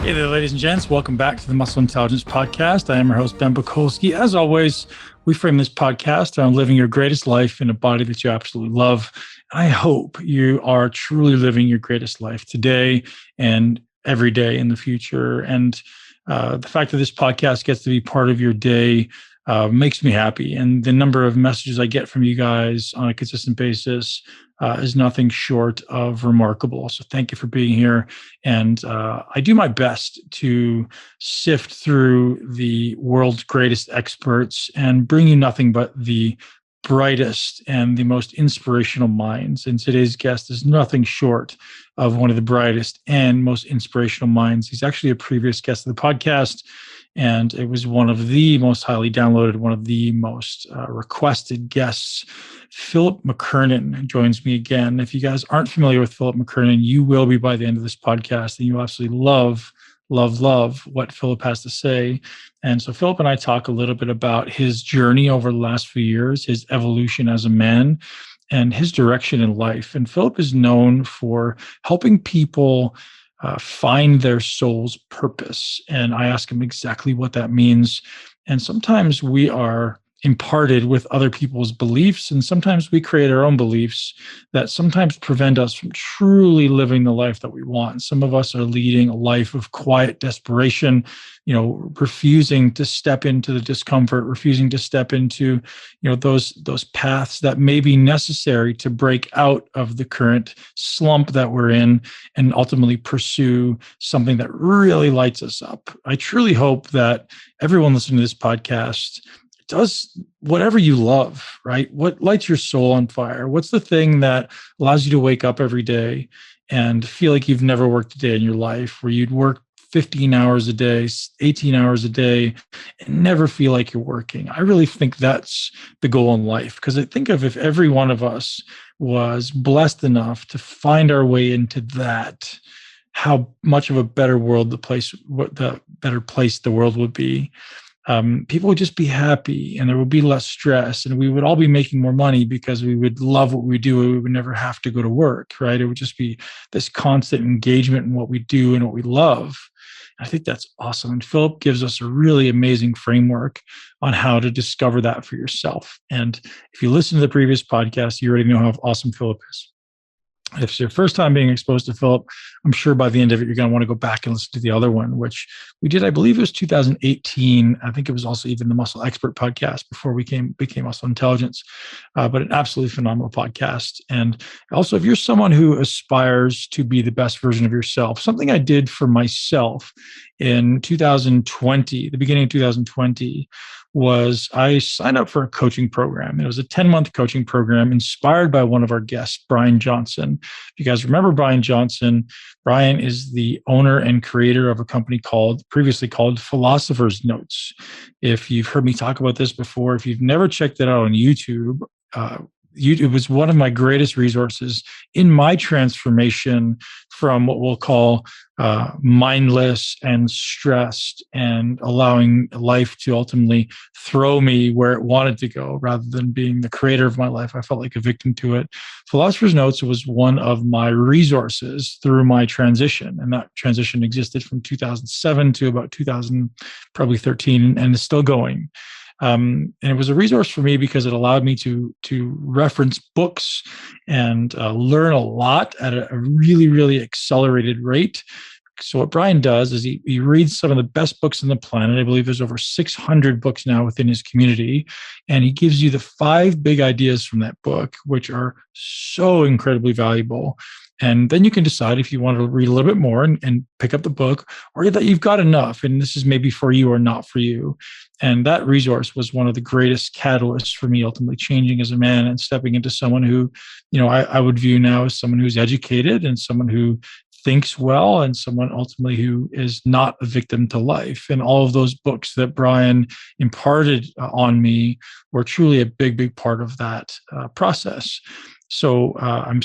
Hey there, ladies and gents. Welcome back to the Muscle Intelligence Podcast. I am your host, Ben Pakulski. As always, we frame this podcast around living your greatest life in a body that you absolutely love. I hope you are truly living your greatest life today and every day in the future. And the fact that this podcast gets to be part of your day makes me happy. And the number of messages I get from you guys on a consistent basis is nothing short of remarkable. So thank you for being here. And I do my best to sift through the world's greatest experts and bring you nothing but the brightest and the most inspirational minds. And today's guest is nothing short of one of the brightest and most inspirational minds. He's actually a previous guest of the podcast, and it was one of the most highly downloaded, one of the most requested guests. Philip McKernan joins me again. If you guys aren't familiar with Philip McKernan, you will be by the end of this podcast, and you absolutely love what Philip has to say. And so Philip and I talk a little bit about his journey over the last few years, his evolution as a man, and his direction in life. And Philip is known for helping people find their soul's purpose. And I ask him exactly what that means. And sometimes we are imparted with other people's beliefs, and sometimes we create our own beliefs that sometimes prevent us from truly living the life that we want. Some of us are leading a life of quiet desperation, refusing to step into the discomfort, refusing to step into, those paths that may be necessary to break out of the current slump that we're in and ultimately pursue something that really lights us up. I truly hope that everyone listening to this podcast does whatever you love, right? What lights your soul on fire? What's the thing that allows you to wake up every day and feel like you've never worked a day in your life, where you'd work 15 hours a day, 18 hours a day, and never feel like you're working? I really think that's the goal in life, because I think if every one of us was blessed enough to find our way into that, how much of a better world the better place the world would be. People would just be happy, and there would be less stress, and we would all be making more money because we would love what we do. We would never have to go to work, right? It would just be this constant engagement in what we do and what we love. I think that's awesome. And Philip gives us a really amazing framework on how to discover that for yourself. And if you listen to the previous podcast, you already know how awesome Philip is. If it's your first time being exposed to Philip, I'm sure by the end of it, you're going to want to go back and listen to the other one, which we did, I believe it was 2018. I think it was also even the Muscle Expert podcast before we became Muscle Intelligence, but an absolutely phenomenal podcast. And also, if you're someone who aspires to be the best version of yourself, something I did for myself in 2020, the beginning of 2020, was I signed up for a coaching program. It was a 10-month coaching program inspired by one of our guests, Brian Johnson. If you guys remember Brian Johnson, Brian is the owner and creator of a company previously called Philosopher's Notes. If you've heard me talk about this before, if you've never checked it out on YouTube, it was one of my greatest resources in my transformation from what we'll call mindless and stressed and allowing life to ultimately throw me where it wanted to go rather than being the creator of my life. I felt like a victim to it. Philosopher's Notes was one of my resources through my transition. And that transition existed from 2007 to about 2013 and is still going. And it was a resource for me because it allowed me to reference books and learn a lot at a really, really accelerated rate. So what Brian does is he reads some of the best books on the planet. I believe there's over 600 books now within his community. And he gives you the 5 big ideas from that book, which are so incredibly valuable. And then you can decide if you want to read a little bit more and pick up the book, or that you've got enough and this is maybe for you or not for you. And that resource was one of the greatest catalysts for me ultimately changing as a man and stepping into someone who, I would view now as someone who's educated and someone who thinks well and someone ultimately who is not a victim to life. And all of those books that Brian imparted on me were truly a big, big part of that process. So I'm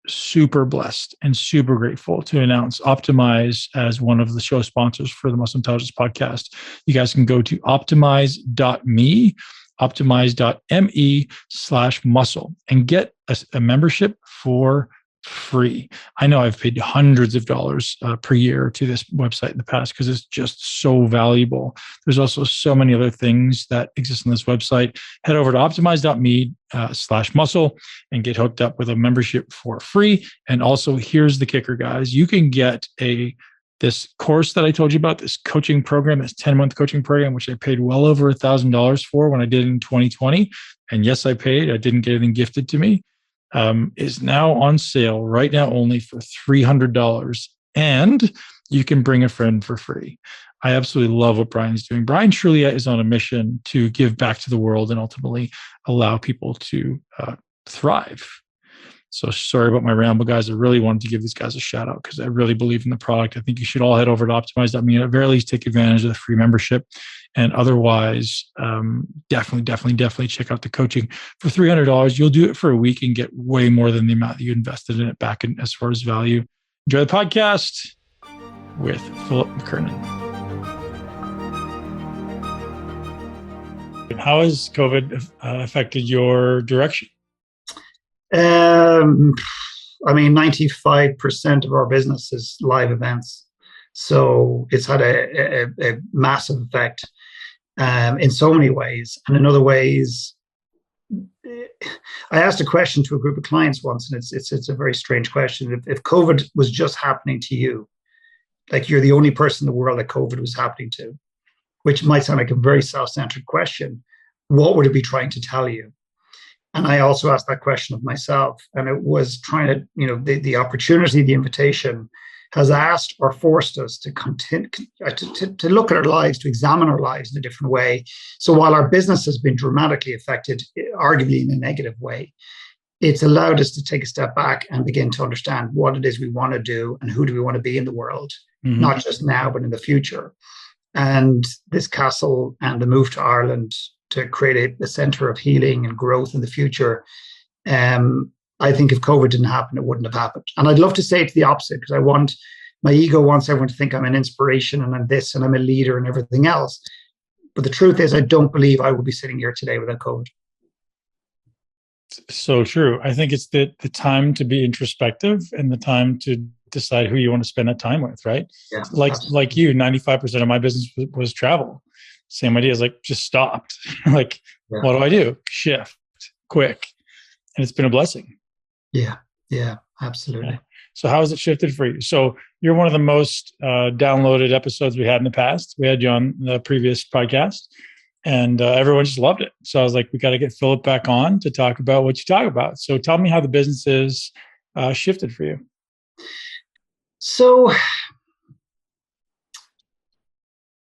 super blessed and super grateful to announce Optimize as one of the show sponsors for the Muscle Intelligence Podcast. You guys can go to optimize.me, optimize.me/muscle, and get a membership for free. I know I've paid hundreds of dollars per year to this website in the past because it's just so valuable. There's also so many other things that exist on this website. Head over to optimize.me/muscle and get hooked up with a membership for free. And also, here's the kicker, guys. You can get this course that I told you about, this coaching program, this 10-month coaching program, which I paid well over $1,000 for when I did it in 2020. And yes, I paid. I didn't get anything gifted to me. Is now on sale right now only for $300. And you can bring a friend for free. I absolutely love what Brian's doing. Brian truly is on a mission to give back to the world and ultimately allow people to thrive. So sorry about my ramble, guys. I really wanted to give these guys a shout out because I really believe in the product. I think you should all head over to optimize.me and at very least take advantage of the free membership. And otherwise, definitely check out the coaching for $300. You'll do it for a week and get way more than the amount that you invested in it back in as far as value. Enjoy the podcast with Philip McKernan. How has COVID affected your direction? 95% of our business is live events. So it's had a massive effect in so many ways. And in other ways, I asked a question to a group of clients once, and it's a very strange question. If COVID was just happening to you, like you're the only person in the world that COVID was happening to, which might sound like a very self-centered question, what would it be trying to tell you? And I also asked that question of myself, and it was trying to, the opportunity, the invitation has asked or forced us to continue to look at our lives, to examine our lives in a different way. So while our business has been dramatically affected, arguably in a negative way, it's allowed us to take a step back and begin to understand what it is we want to do and who do we want to be in the world, not just now, but in the future. And this castle and the move to Ireland to create a center of healing and growth in the future. I think if COVID didn't happen, it wouldn't have happened. And I'd love to say it's the opposite because my ego wants everyone to think I'm an inspiration and I'm this and I'm a leader and everything else. But the truth is, I don't believe I would be sitting here today without COVID. So true. I think it's the time to be introspective and the time to decide who you want to spend that time with, right? Yeah, like you, 95% of my business was travel. Same idea is just stopped. What do I do? Shift quick. And it's been a blessing. Yeah, absolutely. Yeah. So how has it shifted for you? So you're one of the most downloaded episodes we had in the past. We had you on the previous podcast and everyone just loved it. So I was like, we got to get Philip back on to talk about what you talk about. So tell me how the business is shifted for you. So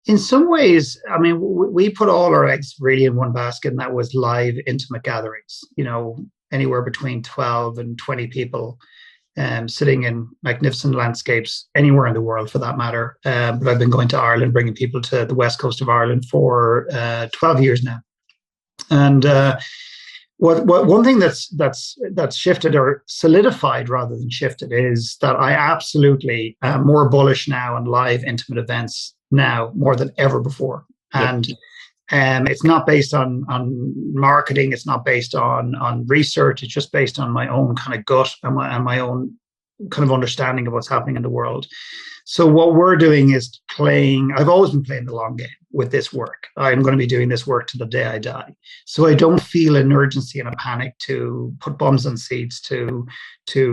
in some ways, we put all our eggs really in one basket, and that was live, intimate gatherings, anywhere between 12 and 20 people sitting in magnificent landscapes anywhere in the world for that matter. But I've been going to Ireland, bringing people to the west coast of Ireland for 12 years now. And one thing that's shifted or solidified rather than shifted is that I absolutely am more bullish now on live, intimate events now more than ever before. And it's not based on marketing. It's not based on research. It's just based on my own kind of gut and my own kind of understanding of what's happening in the world. So what we're doing is I've always been playing the long game with this work. I'm going to be doing this work to the day I die. So I don't feel an urgency and a panic to put bums on seats, to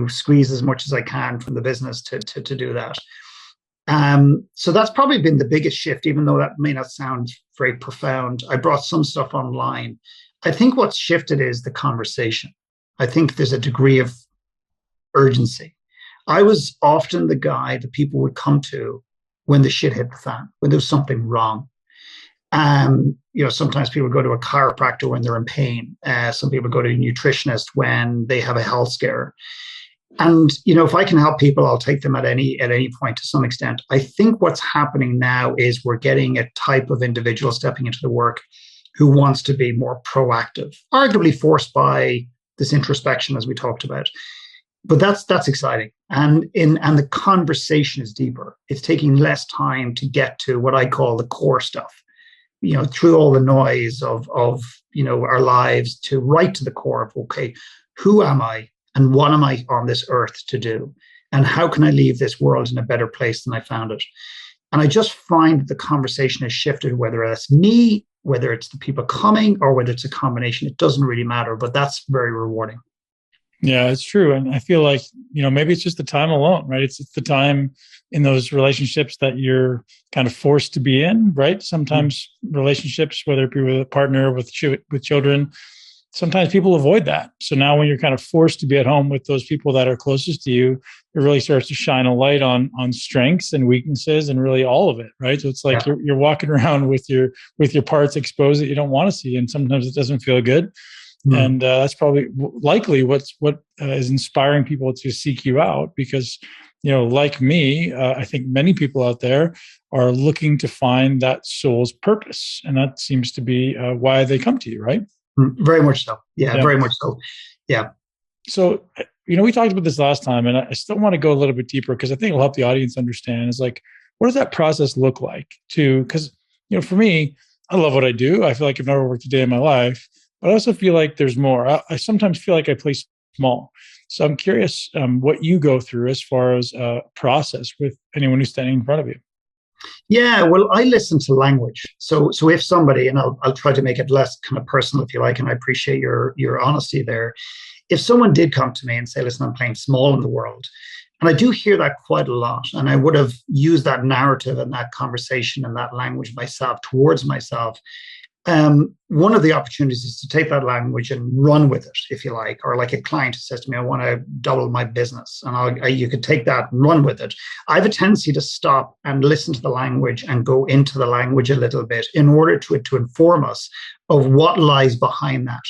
squeeze as much as I can from the business to do that. So that's probably been the biggest shift, even though that may not sound very profound. I brought some stuff online. I think what's shifted is the conversation. I think there's a degree of urgency. I was often the guy that people would come to when the shit hit the fan, when there was something wrong. Sometimes people go to a chiropractor when they're in pain. Some people go to a nutritionist when they have a health scare. And, if I can help people, I'll take them at any point to some extent. I think what's happening now is we're getting a type of individual stepping into the work who wants to be more proactive, arguably forced by this introspection, as we talked about. But that's exciting. And the conversation is deeper. It's taking less time to get to what I call the core stuff, through all the noise of our lives, to right to the core of, okay, who am I? And what am I on this earth to do? And how can I leave this world in a better place than I found it? And I just find the conversation has shifted, whether that's me, whether it's the people coming, or whether it's a combination. It doesn't really matter, but that's very rewarding. Yeah, it's true. And I feel like, maybe it's just the time alone, right? It's the time in those relationships that you're kind of forced to be in, right? Sometimes relationships, whether it be with a partner, with children, sometimes people avoid that. So now when you're kind of forced to be at home with those people that are closest to you, it really starts to shine a light on strengths and weaknesses and really all of it, right? So it's like you're walking around with your parts exposed that you don't want to see. And sometimes it doesn't feel good. And that's probably likely what is inspiring people to seek you out, because, like me, I think many people out there are looking to find that soul's purpose. And that seems to be why they come to you, right? Very much so. Yeah, very much so. Yeah. So, we talked about this last time, and I still want to go a little bit deeper, because I think it'll help the audience understand is like, what does that process look like because, for me, I love what I do. I feel like I've never worked a day in my life. But I also feel like there's more. I sometimes feel like I play small. So I'm curious what you go through as far as a process with anyone who's standing in front of you. Yeah, well, I listen to language. So if somebody, and I'll try to make it less kind of personal if you like, and I appreciate your honesty there. If someone did come to me and say, listen, I'm playing small in the world, and I do hear that quite a lot, and I would have used that narrative and that conversation and that language myself towards myself. One of the opportunities is to take that language and run with it, if you like, or like a client who says to me, I want to double my business, and you could take that and run with it. I have a tendency to stop and listen to the language and go into the language a little bit in order to inform us of what lies behind that.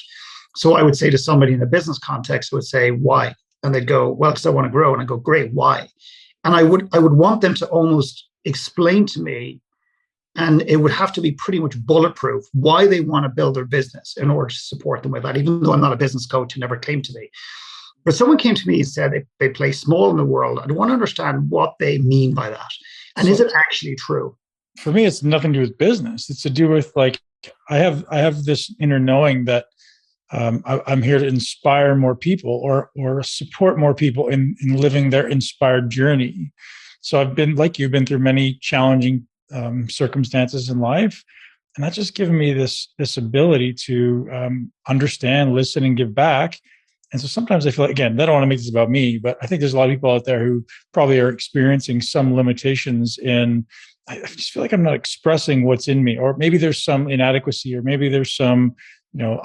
So I would say to somebody in a business context, would say, why? And they'd go, well, because I want to grow. And I go, great, why? And I would want them to almost explain to me, and it would have to be pretty much bulletproof, why they want to build their business in order to support them with that, even though I'm not a business coach and never claimed to be. But someone came to me and said they play small in the world. I want to understand what they mean by that. And is it actually true? For me, it's nothing to do with business. It's to do with, like, I have this inner knowing that I'm here to inspire more people or support more people in living their inspired journey. So I've been, like you've been through many challenging circumstances in life, and that's just given me this ability to understand, listen, and give back. And so sometimes I feel like, again, I don't want to make this about me, but I think there's a lot of people out there who probably are experiencing some limitations in, I just feel like I'm not expressing what's in me, or maybe there's some inadequacy, or maybe there's some,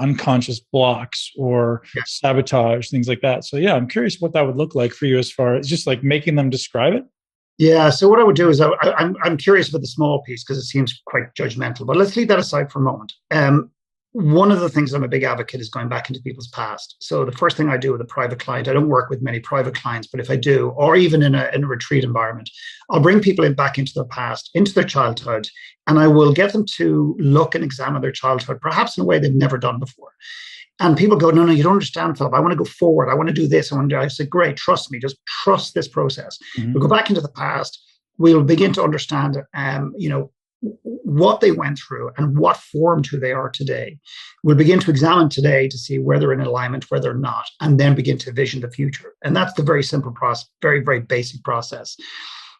unconscious blocks or sabotage, things like that. So yeah, I'm curious what that would look like for you, as far as just like making them describe it. Yeah. So what I would do is I'm curious about the small piece because it seems quite judgmental, but let's leave that aside for a moment. One of the things I'm a big advocate is going back into people's past. So the first thing I do with a private client, I don't work with many private clients, but if I do, or even in a retreat environment, I'll bring people back into their past, into their childhood, and I will get them to look and examine their childhood, perhaps in a way they've never done before. And people go, no, you don't understand, Philip. I want to go forward. I want to do this. I say, great, trust me. Just trust this process. Mm-hmm. We'll go back into the past. We'll begin to understand, what they went through and what formed who they are today. We'll begin to examine today to see where they're in alignment, where they're not, and then begin to vision the future. And that's the very simple process, very, very basic process.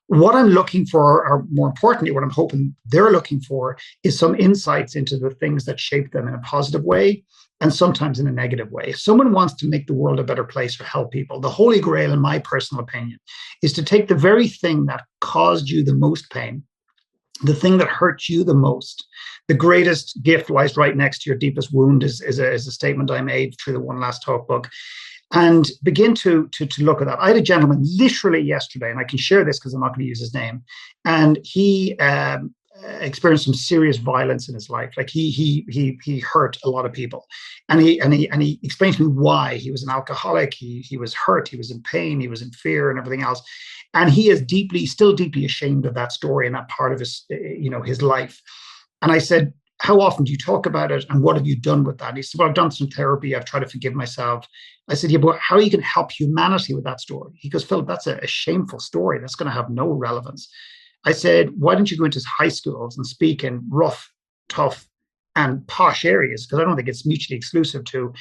What I'm looking for, or more importantly, what I'm hoping they're looking for, is some insights into the things that shape them in a positive way and sometimes in a negative way. If someone wants to make the world a better place or help people, the holy grail, in my personal opinion, is to take the very thing that caused you the most pain, the thing that hurt you the most. The greatest gift lies right next to your deepest wound is a statement I made through the One Last Talk book. And begin to look at that. I had a gentleman literally yesterday, and I can share this because I'm not going to use his name. And he experienced some serious violence in his life. Like he hurt a lot of people, and he explained to me why. He was an alcoholic. He was hurt. He was in pain. He was in fear, and everything else. And he is still deeply ashamed of that story and that part of his life. And I said, how often do you talk about it? And what have you done with that? And he said, well, I've done some therapy. I've tried to forgive myself. I said, yeah, but how are you going to help humanity with that story? He goes, Philip, that's a shameful story. That's going to have no relevance. I said, why don't you go into high schools and speak in rough, tough, and posh areas? Because I don't think it's mutually exclusive to,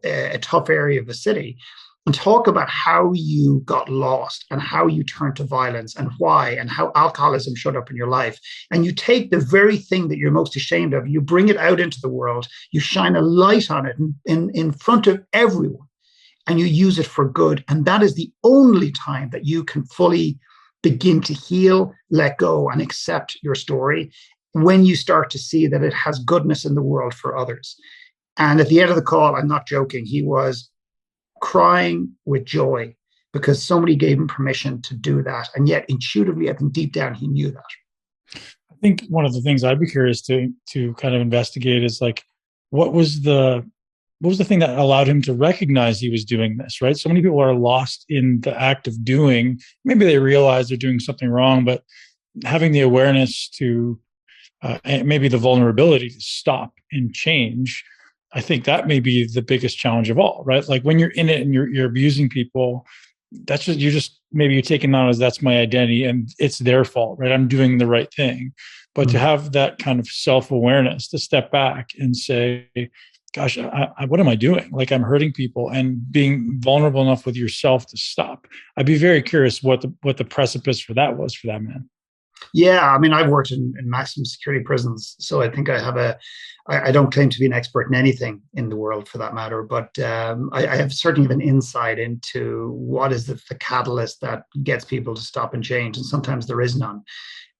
a tough area of the city. and talk about how you got lost and how you turned to violence and why, and how alcoholism showed up in your life. And you take the very thing that you're most ashamed of, you bring it out into the world, you shine a light on it in front of everyone, and you use it for good. And that is the only time that you can fully begin to heal, let go, and accept your story, when you start to see that it has goodness in the world for others. And at the end of the call, I'm not joking, he was crying with joy because somebody gave him permission to do that. And yet intuitively, I think deep down, he knew that. I think one of the things I'd be curious to kind of investigate is like, what was the thing that allowed him to recognize he was doing this, right? So many people are lost in the act of doing. Maybe they realize they're doing something wrong, but having the awareness to, and maybe the vulnerability to stop and change, I think that may be the biggest challenge of all, right? Like when you're in it and you're abusing people, that's just, maybe you're taking on as that's my identity and it's their fault, right? I'm doing the right thing. But to have that kind of self-awareness, to step back and say, gosh, what am I doing? Like I'm hurting people, and being vulnerable enough with yourself to stop. I'd be very curious what the precipice for that was for that man. Yeah, I mean, I've worked in maximum security prisons, so I think I don't claim to be an expert in anything in the world for that matter, but I have certainly an insight into what is the catalyst that gets people to stop and change, and sometimes there is none.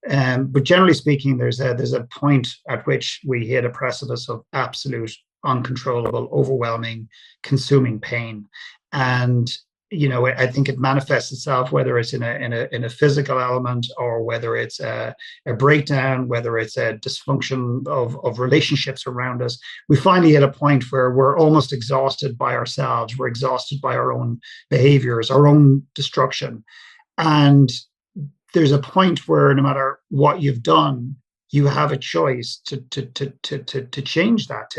But generally speaking, there's a point at which we hit a precipice of absolute, uncontrollable, overwhelming, consuming pain, and I think it manifests itself, whether it's in a physical element, or whether it's a breakdown, whether it's a dysfunction of relationships around us. We finally hit a point where we're almost exhausted by ourselves. We're exhausted by our own behaviors, our own destruction. And there's a point where no matter what you've done, you have a choice to change that,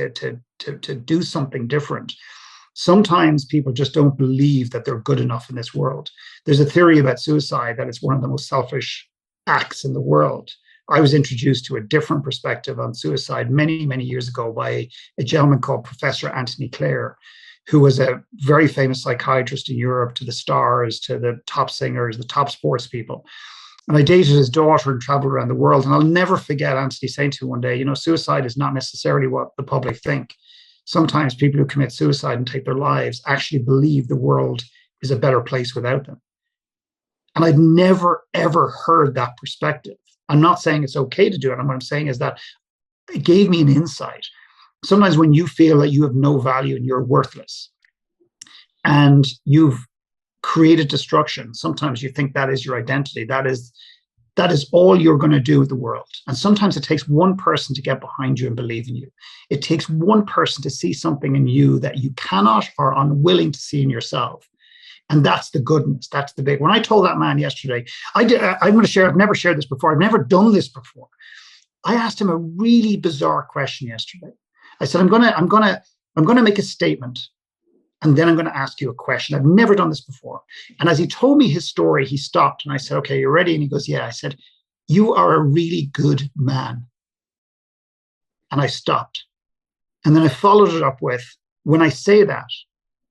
to do something different. Sometimes people just don't believe that they're good enough in this world. There's a theory about suicide that it's one of the most selfish acts in the world. I was introduced to a different perspective on suicide many, many years ago by a gentleman called Professor Anthony Clare, who was a very famous psychiatrist in Europe, to the stars, to the top singers, the top sports people. And I dated his daughter and traveled around the world. And I'll never forget Anthony saying to me one day, suicide is not necessarily what the public think. Sometimes people who commit suicide and take their lives actually believe the world is a better place without them. And I'd never, ever heard that perspective. I'm not saying it's okay to do it. And what I'm saying is that it gave me an insight. Sometimes when you feel that you have no value and you're worthless and you've created destruction, sometimes you think that is your identity. That is all you're going to do with the world. And sometimes it takes one person to get behind you and believe in you. It takes one person to see something in you that you cannot or are unwilling to see in yourself. And that's the goodness. That's the big. When I told that man yesterday, I'm going to share, I've never shared this before. I've never done this before. I asked him a really bizarre question yesterday. I said, I'm going to make a statement, and then I'm going to ask you a question. I've never done this before. And as he told me his story, he stopped and I said, okay, you ready? And he goes, yeah. I said, you are a really good man. And I stopped. And then I followed it up with, when I say that,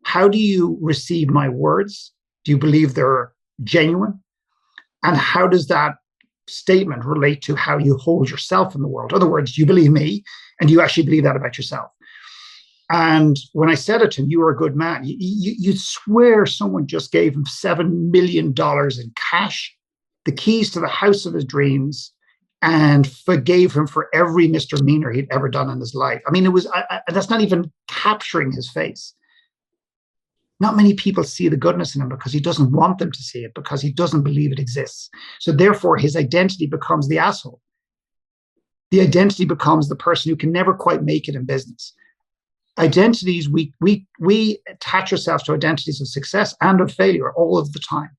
how do you receive my words? Do you believe they're genuine? And how does that statement relate to how you hold yourself in the world? In other words, do you believe me? And do you actually believe that about yourself? And when I said it to him, you are a good man. You'd swear someone just gave him $7 million in cash, the keys to the house of his dreams, and forgave him for every misdemeanor he'd ever done in his life. I mean, that's not even capturing his face. Not many people see the goodness in him because he doesn't want them to see it, because he doesn't believe it exists. So therefore, his identity becomes the asshole. The identity becomes the person who can never quite make it in business. Identities, we attach ourselves to identities of success and of failure all of the time.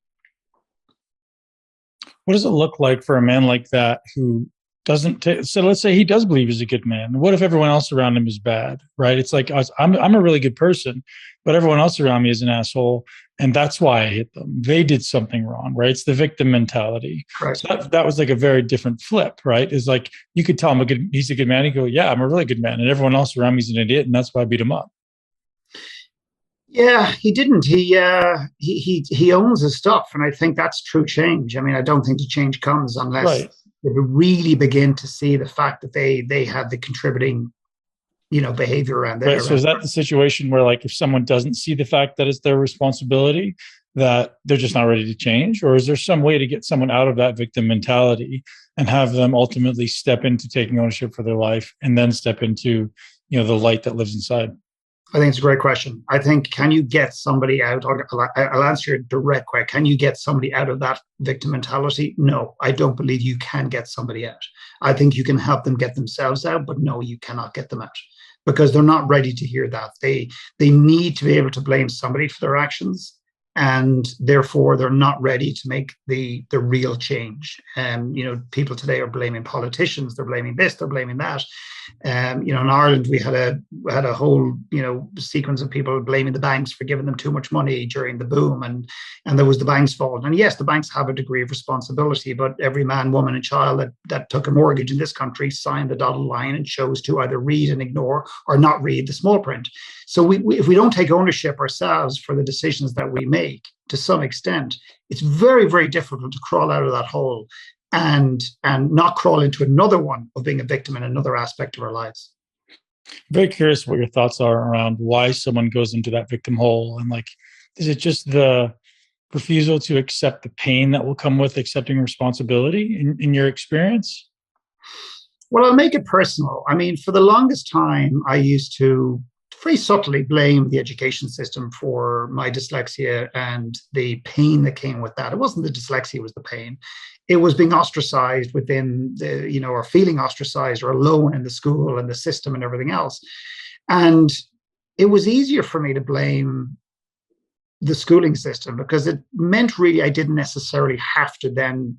What does it look like for a man like that who doesn't so let's say he does believe he's a good man. What if everyone else around him is bad, right? It's like I'm a really good person, but everyone else around me is an asshole, and that's why I hit them. They did something wrong, right? It's the victim mentality. Right. So that was like a very different flip, right? It's like you could tell him he's a good man. He go, yeah, I'm a really good man, and everyone else around me is an idiot, and that's why I beat him up. Yeah, he didn't. He owns his stuff, and I think that's true change. I mean, I don't think the change comes unless Right. they really begin to see the fact that they have the contributing, behavior around Right. So is around. that the situation where, like, if someone doesn't see the fact that it's their responsibility, that they're just not ready to change? Or is there some way to get someone out of that victim mentality and have them ultimately step into taking ownership for their life and then step into, the light that lives inside? I think it's a great question. I think, can you get somebody out? I'll answer your direct question. Can you get somebody out of that victim mentality? No, I don't believe you can get somebody out. I think you can help them get themselves out, but no, you cannot get them out because they're not ready to hear that. They need to be able to blame somebody for their actions, and therefore they're not ready to make the real change. People today are blaming politicians. They're blaming this. They're blaming that. In Ireland, we had a whole sequence of people blaming the banks for giving them too much money during the boom, and there was the banks' fault. And yes, the banks have a degree of responsibility, but every man, woman, and child that took a mortgage in this country signed the dotted line and chose to either read and ignore or not read the small print. So if we don't take ownership ourselves for the decisions that we make, to some extent, it's very, very difficult to crawl out of that hole and not crawl into another one of being a victim in another aspect of our lives. Very curious what your thoughts are around why someone goes into that victim hole. And, like, is it just the refusal to accept the pain that will come with accepting responsibility in your experience? Well, I'll make it personal. I mean, for the longest time, I used to very subtly blame the education system for my dyslexia and the pain that came with that. It wasn't the dyslexia, it was the pain. It was being ostracized within or feeling ostracized or alone in the school and the system and everything else. And it was easier for me to blame the schooling system because it meant really I didn't necessarily have to then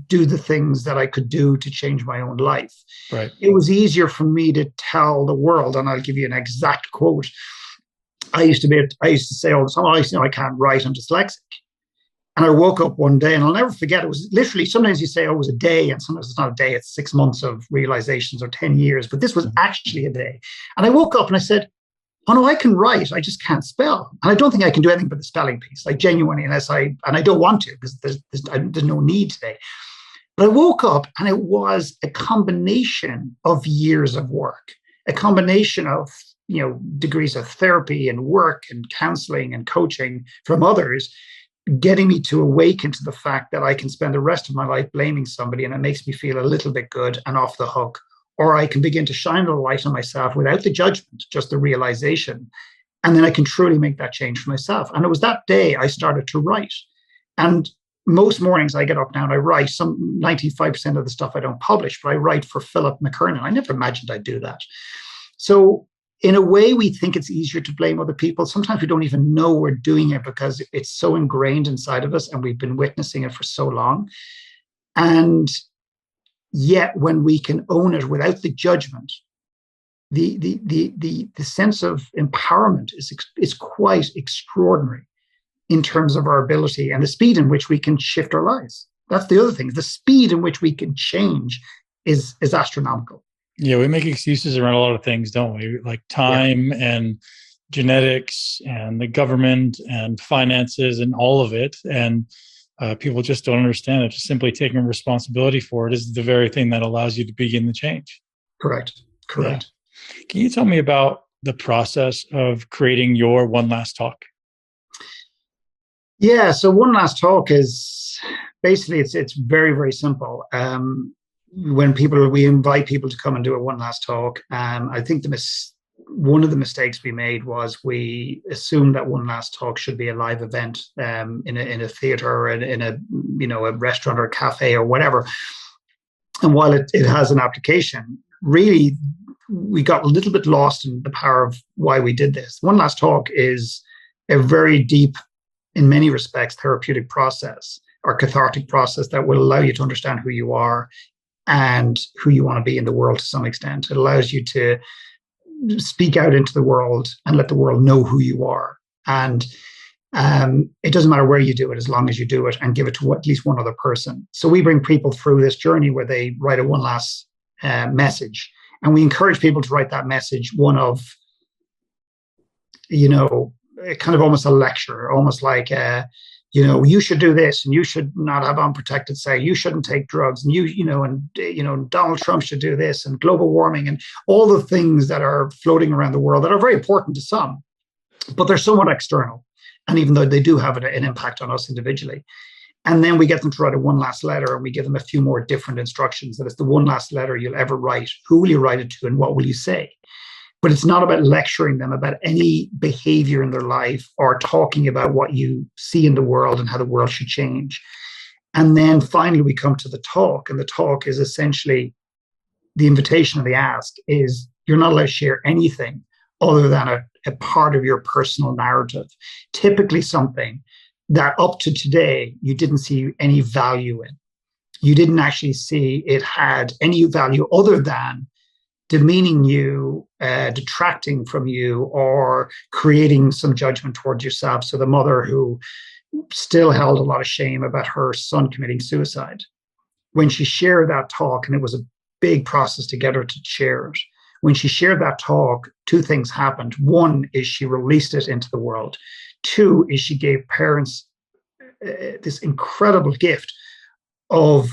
do the things that I could do to change my own life. Right. It was easier for me to tell the world, and I'll give you an exact quote. I used to say all the time, I can't write, I'm dyslexic. And I woke up one day, and I'll never forget, it was literally, sometimes you say, oh, it was a day, and sometimes it's not a day, it's 6 months of realizations or 10 years, but this was actually a day. And I woke up and I said, oh no, I can write, I just can't spell. And I don't think I can do anything but the spelling piece, like genuinely, and I don't want to, because there's no need today. But I woke up and it was a combination of years of work, a combination of degrees of therapy and work and counseling and coaching from others, getting me to awaken to the fact that I can spend the rest of my life blaming somebody and it makes me feel a little bit good and off the hook. Or I can begin to shine a light on myself without the judgment, just the realization. And then I can truly make that change for myself. And it was that day I started to write. And most mornings I get up now and I write. Some 95% of the stuff I don't publish, but I write for Philip McKernan. I never imagined I'd do that. So in a way, we think it's easier to blame other people. Sometimes we don't even know we're doing it because it's so ingrained inside of us and we've been witnessing it for so long. And yet when we can own it without the judgment, the sense of empowerment is quite extraordinary in terms of our ability and the speed in which we can shift our lives. That's the other thing. The speed in which we can change is astronomical. Yeah, we make excuses around a lot of things, don't we? Like time and genetics and the government and finances and all of it. And people just don't understand that just simply taking responsibility for it is the very thing that allows you to begin the change. Correct. Yeah. Can you tell me about the process of creating your One Last Talk? Yeah. So One Last Talk is basically it's very, very simple. When we invite people to come and do a One Last Talk, I think one of the mistakes we made was we assumed that One Last Talk should be a live event in a theater or in a restaurant or a cafe or whatever. And while it has an application, really we got a little bit lost in the power of why we did this. One Last Talk is a very deep, in many respects, therapeutic process or cathartic process that will allow you to understand who you are and who you want to be in the world to some extent. It allows you to speak out into the world and let the world know who you are. And it doesn't matter where you do it, as long as you do it and give it to at least one other person. So we bring people through this journey where they write a one last message. And we encourage people to write that message, one of kind of almost a lecture, almost like, you should do this and you should not have unprotected sex. You shouldn't take drugs, and Donald Trump should do this, and global warming, and all the things that are floating around the world that are very important to some, but they're somewhat external. And even though they do have an impact on us individually. And then we get them to write a one last letter, and we give them a few more different instructions. That it's the one last letter you'll ever write. Who will you write it to, and what will you say? But it's not about lecturing them about any behavior in their life or talking about what you see in the world and how the world should change. And then finally, we come to the talk. And the talk is essentially the invitation of the ask is you're not allowed to share anything other than a part of your personal narrative, typically something that up to today you didn't see any value in. You didn't actually see it had any value other than demeaning you, detracting from you, or creating some judgment towards yourself. So the mother who still held a lot of shame about her son committing suicide, when she shared that talk, and it was a big process to get her to share it, when she shared that talk, two things happened. One is she released it into the world. Two is she gave parents this incredible gift of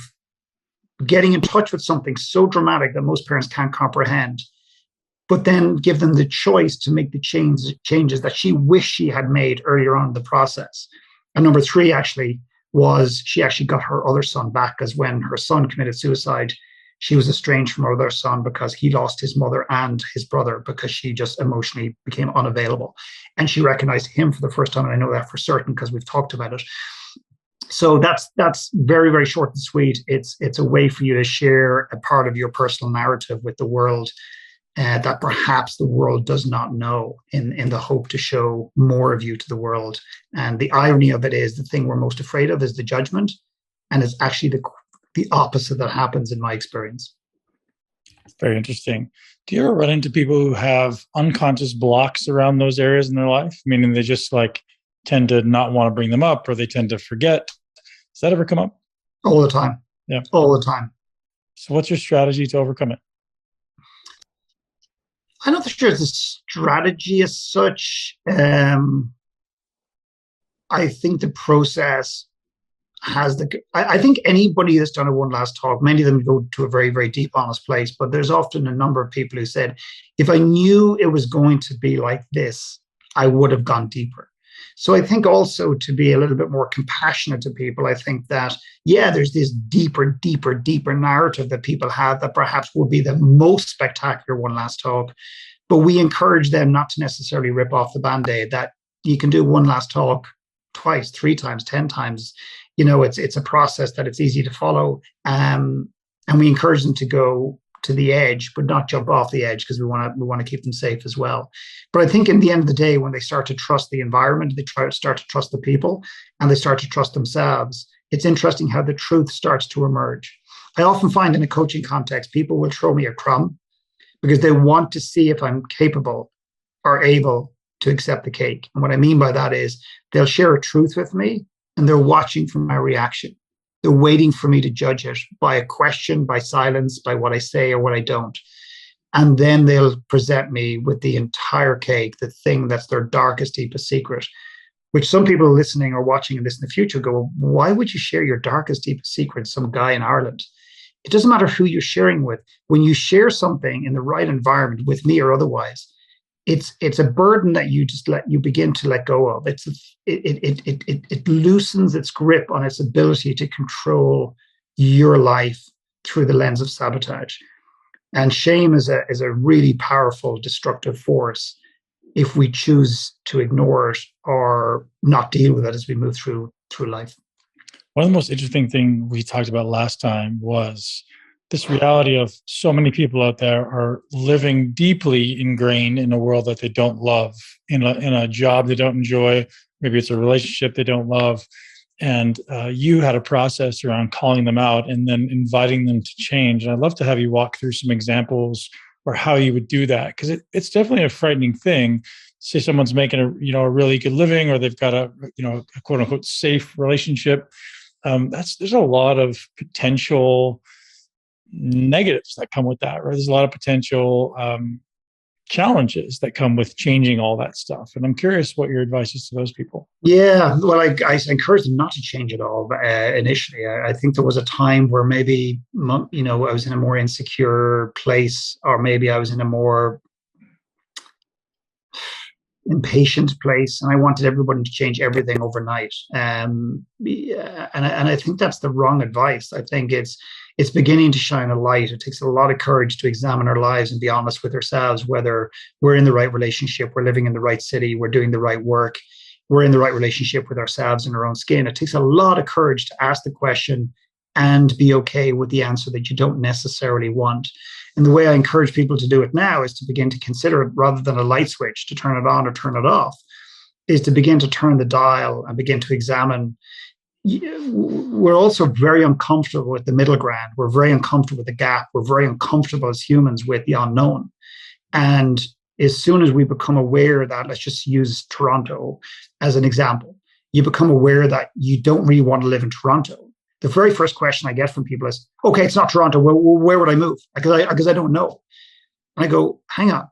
getting in touch with something so dramatic that most parents can't comprehend, but then give them the choice to make the changes that she wished she had made earlier on in the process. And number three actually was she actually got her other son back, because when her son committed suicide, she was estranged from her other son because he lost his mother and his brother because she just emotionally became unavailable. And she recognized him for the first time. And I know that for certain because we've talked about it. So that's very, very short and sweet. It's a way for you to share a part of your personal narrative with the world that perhaps the world does not know, in the hope to show more of you to the world. And the irony of it is the thing we're most afraid of is the judgment. And it's actually the opposite that happens in my experience. Very interesting. Do you ever run into people who have unconscious blocks around those areas in their life? Meaning they just tend to not want to bring them up, or they tend to forget. Does that ever come up? All the time. Yeah. All the time. So what's your strategy to overcome it? I'm not sure it's a strategy as such. I think the process has I think anybody that's done a one last talk, many of them go to a very, very deep, honest place, but there's often a number of people who said, if I knew it was going to be like this, I would have gone deeper. So I think also to be a little bit more compassionate to people, I think that, there's this deeper narrative that people have that perhaps will be the most spectacular one last talk. But we encourage them not to necessarily rip off the Band-Aid, that you can do one last talk twice, 3 times, 10 times. It's a process that it's easy to follow. And we encourage them to go to the edge, but not jump off the edge, because we want to keep them safe as well. But I think in the end of the day, when they start to trust the environment, they start to trust the people, and they start to trust themselves, it's interesting how the truth starts to emerge. I often find in a coaching context, people will throw me a crumb because they want to see if I'm capable or able to accept the cake. And what I mean by that is they'll share a truth with me, and they're watching for my reaction. They're waiting for me to judge it by a question, by silence, by what I say or what I don't. And then they'll present me with the entire cake, the thing that's their darkest, deepest secret, which some people listening or watching this in the future go, why would you share your darkest, deepest secret with some guy in Ireland? It doesn't matter who you're sharing with. When you share something in the right environment, with me or otherwise, it's a burden that you begin to let go of. It loosens its grip on its ability to control your life through the lens of sabotage. And shame is a really powerful destructive force if we choose to ignore it or not deal with it as we move through life. One of the most interesting things we talked about last time was this reality of so many people out there are living deeply ingrained in a world that they don't love, in a job they don't enjoy. Maybe it's a relationship they don't love. And you had a process around calling them out and then inviting them to change. And I'd love to have you walk through some examples or how you would do that, because it's definitely a frightening thing. Say someone's making a really good living, or they've got a quote unquote safe relationship. There's a lot of potential negatives that come with that, right? There's a lot of potential challenges that come with changing all that stuff. And I'm curious what your advice is to those people. Yeah, well, I encourage them not to change it all initially. I think there was a time where maybe, I was in a more insecure place, or maybe I was in a more impatient place, and I wanted everybody to change everything overnight. And I think that's the wrong advice. I think it's beginning to shine a light. It takes a lot of courage to examine our lives and be honest with ourselves, whether we're in the right relationship, we're living in the right city, we're doing the right work, we're in the right relationship with ourselves and our own skin. It takes a lot of courage to ask the question and be okay with the answer that you don't necessarily want. And the way I encourage people to do it now is to begin to consider it, rather than a light switch to turn it on or turn it off, is to begin to turn the dial and begin to examine. We're also very uncomfortable with the middle ground. We're very uncomfortable with the gap. We're very uncomfortable as humans with the unknown. And as soon as we become aware that, let's just use Toronto as an example, you become aware that you don't really want to live in Toronto. The very first question I get from people is, okay, it's not Toronto. Where would I move? Because I don't know. And I go, hang on.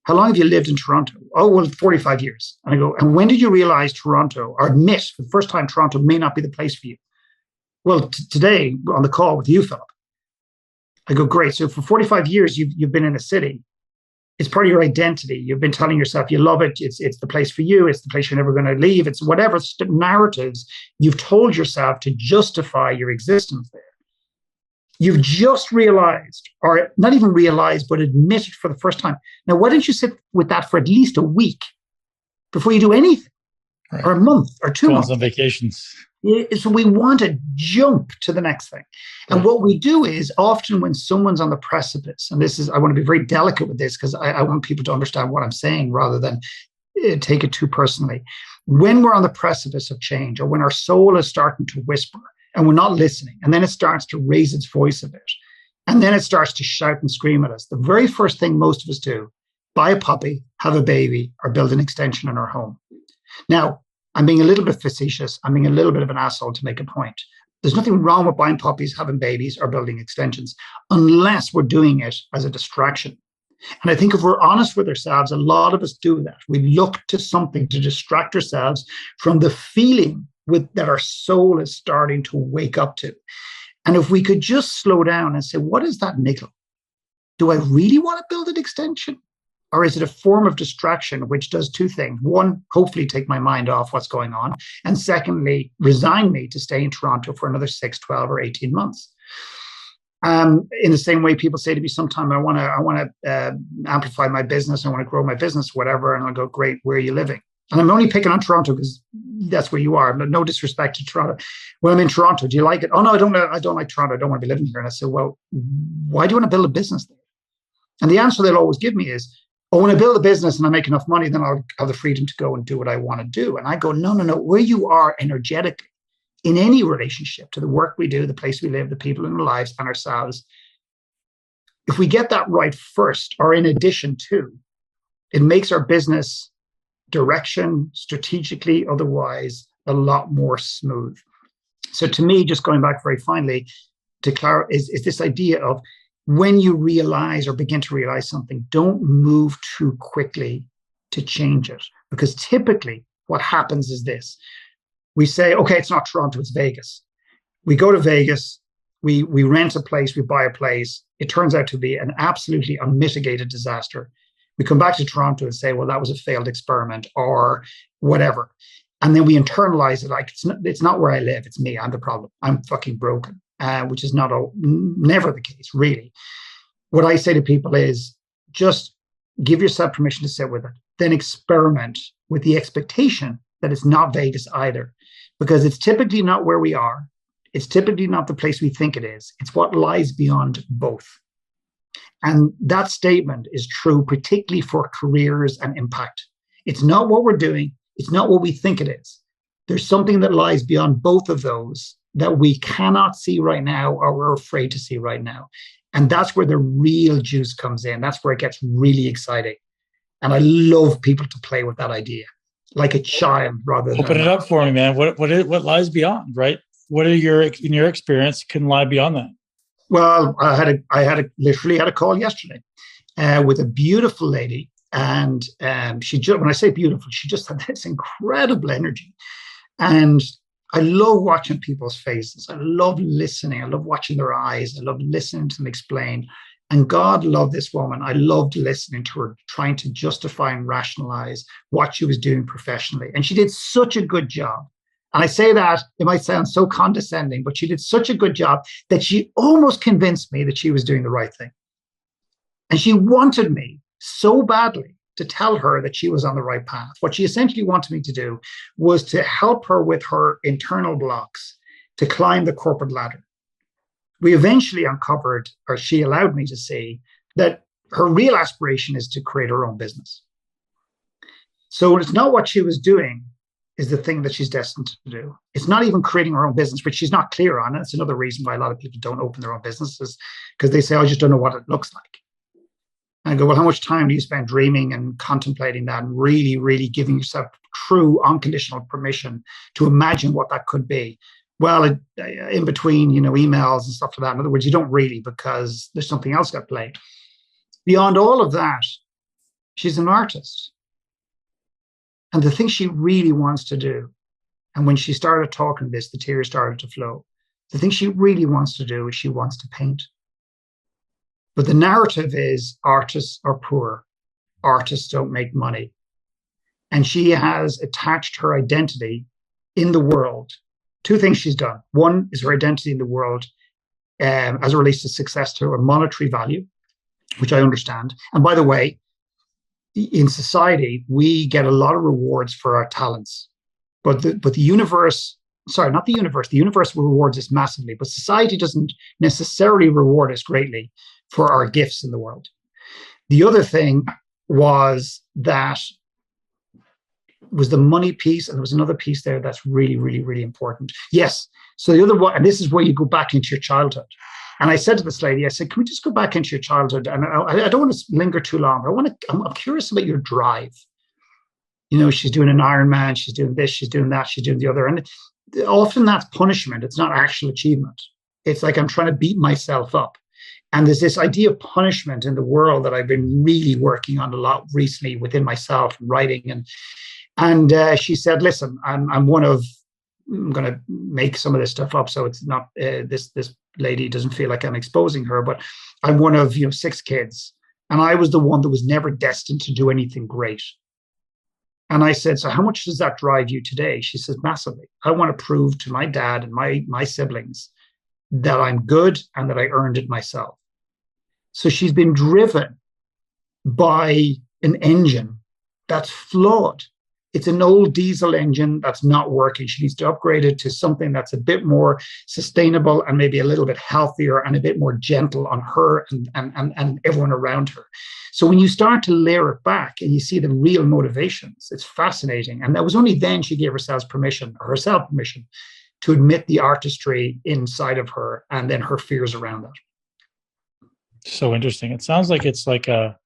How long have you lived in Toronto? Oh, well, 45 years. And I go, and when did you realize Toronto, or admit for the first time Toronto may not be the place for you? Well, today on the call with you, Philip. I go, great. So for 45 years, you've been in a city. It's part of your identity. You've been telling yourself you love it. It's the place for you. It's the place you're never going to leave. It's whatever narratives you've told yourself to justify your existence there. You've just realized, or not even realized, but admitted for the first time. Now, why don't you sit with that for at least a week before you do anything, right? Or a month or 2 months. On vacations. So we want to jump to the next thing. And what we do is, often when someone's on the precipice, and this is, I want to be very delicate with this because I want people to understand what I'm saying rather than take it too personally. When we're on the precipice of change, or when our soul is starting to whisper and we're not listening, and then it starts to raise its voice a bit, and then it starts to shout and scream at us, the very first thing most of us do, buy a puppy, have a baby, or build an extension in our home. Now, I'm being a little bit facetious. I'm being a little bit of an asshole to make a point. There's nothing wrong with buying puppies, having babies, or building extensions, unless we're doing it as a distraction. And I think if we're honest with ourselves, a lot of us do that. We look to something to distract ourselves from the feeling that our soul is starting to wake up to. And if we could just slow down and say, what is that niggle? Do I really want to build an extension? Or is it a form of distraction which does two things? One, hopefully take my mind off what's going on. And secondly, resign me to stay in Toronto for another 6, 12, or 18 months. In the same way people say to me sometime, I want to amplify my business. I want to grow my business, whatever. And I'll go, great, where are you living? And I'm only picking on Toronto because that's where you are. No disrespect to Toronto. When I'm in Toronto, do you like it? Oh, no, I don't like Toronto. I don't want to be living here. And I say, well, why do you want to build a business there? And the answer they'll always give me is, oh, when I build a business and I make enough money, then I'll have the freedom to go and do what I want to do. And I go, no. Where you are energetically in any relationship to the work we do, the place we live, the people in our lives and ourselves, if we get that right first, or in addition to, it makes our business direction, strategically, otherwise, a lot more smooth. So to me, just going back very finally to Clara, is this idea of, when you realize or begin to realize something, don't move too quickly to change it. Because typically what happens is this. We say, okay, it's not Toronto, it's Vegas. We go to Vegas, we rent a place, we buy a place. It turns out to be an absolutely unmitigated disaster. We come back to Toronto and say, well, that was a failed experiment or whatever. And then we internalize it like, it's not where I live, it's me, I'm the problem. I'm fucking broken. Which is never the case, really. What I say to people is, just give yourself permission to sit with it, then experiment with the expectation that it's not Vegas either, because it's typically not where we are. It's typically not the place we think it is. It's what lies beyond both. And that statement is true, particularly for careers and impact. It's not what we're doing. It's not what we think it is. There's something that lies beyond both of those that we cannot see right now, or we're afraid to see right now. And that's where the real juice comes in. That's where it gets really exciting. And I love people to play with that idea, like a child rather than... Open it up for me, man. What lies beyond, right? What in your experience can lie beyond that? Well, I literally had a call yesterday. with a beautiful lady. And when I say beautiful, she just had this incredible energy. And I love watching people's faces. I love listening. I love watching their eyes. I love listening to them explain. And God loved this woman. I loved listening to her, trying to justify and rationalize what she was doing professionally. And she did such a good job. And I say that, it might sound so condescending, but she did such a good job that she almost convinced me that she was doing the right thing. And she wanted me so badly to tell her that she was on the right path. What she essentially wanted me to do was to help her with her internal blocks to climb the corporate ladder. We eventually uncovered, or she allowed me to see, that her real aspiration is to create her own business. So it's not what she was doing is the thing that she's destined to do. It's not even creating her own business, which she's not clear on. That's another reason why a lot of people don't open their own businesses, because they say, I just don't know what it looks like. And I go, well, how much time do you spend dreaming and contemplating that and really, really giving yourself true unconditional permission to imagine what that could be? Well, in between, emails and stuff like that. In other words, you don't really, because there's something else at play. Beyond all of that, she's an artist. And the thing she really wants to do, and when she started talking this, the tears started to flow. The thing she really wants to do is she wants to paint. But the narrative is artists are poor. Artists don't make money. And she has attached her identity in the world. Two things she's done. One is her identity in the world as it relates to success to a monetary value, which I understand. And by the way, in society, we get a lot of rewards for our talents. But the universe, not the universe rewards us massively, but society doesn't necessarily reward us greatly for our gifts in the world. The other thing was the money piece, and there was another piece there that's really, really, really important. Yes. So the other one, and this is where you go back into your childhood. And I said to this lady, I said, can we just go back into your childhood? And I don't want to linger too long, but I'm curious about your drive. She's doing an Ironman, she's doing this, she's doing that, she's doing the other. And often that's punishment. It's not actual achievement. It's like I'm trying to beat myself up. And there's this idea of punishment in the world that I've been really working on a lot recently within myself and writing. And she said, listen, I'm going to make some of this stuff up. So it's not, this lady doesn't feel like I'm exposing her, but I'm one of, 6 kids. And I was the one that was never destined to do anything great. And I said, so how much does that drive you today? She says, massively. I want to prove to my dad and my siblings that I'm good and that I earned it myself. So she's been driven by an engine that's flawed. It's an old diesel engine that's not working. She needs to upgrade it to something that's a bit more sustainable and maybe a little bit healthier and a bit more gentle on her and everyone around her. So when you start to layer it back and you see the real motivations, it's fascinating. And that was only then she gave herself permission to admit the artistry inside of her and then her fears around that. So interesting. It sounds like it's like a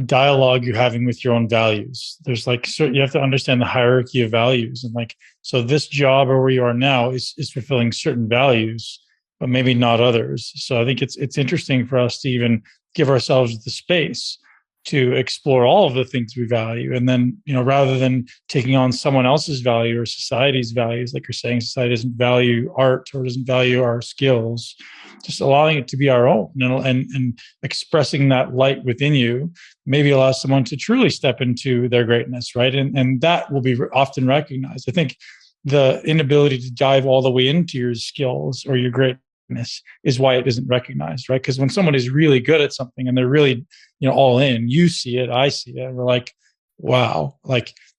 dialogue you're having with your own values. There's you have to understand the hierarchy of values. And so this job or where you are now is fulfilling certain values, but maybe not others. So I think it's interesting for us to even give ourselves the space to explore all of the things we value. And then, rather than taking on someone else's value or society's values, like you're saying, society doesn't value art or doesn't value our skills, just allowing it to be our own and expressing that light within you maybe allows someone to truly step into their greatness, right? And that will be often recognized. I think the inability to dive all the way into your skills or your greatness is why it isn't recognized, right? Because when someone is really good at something and they're really, all in, you see it, I see it, and we're like, wow,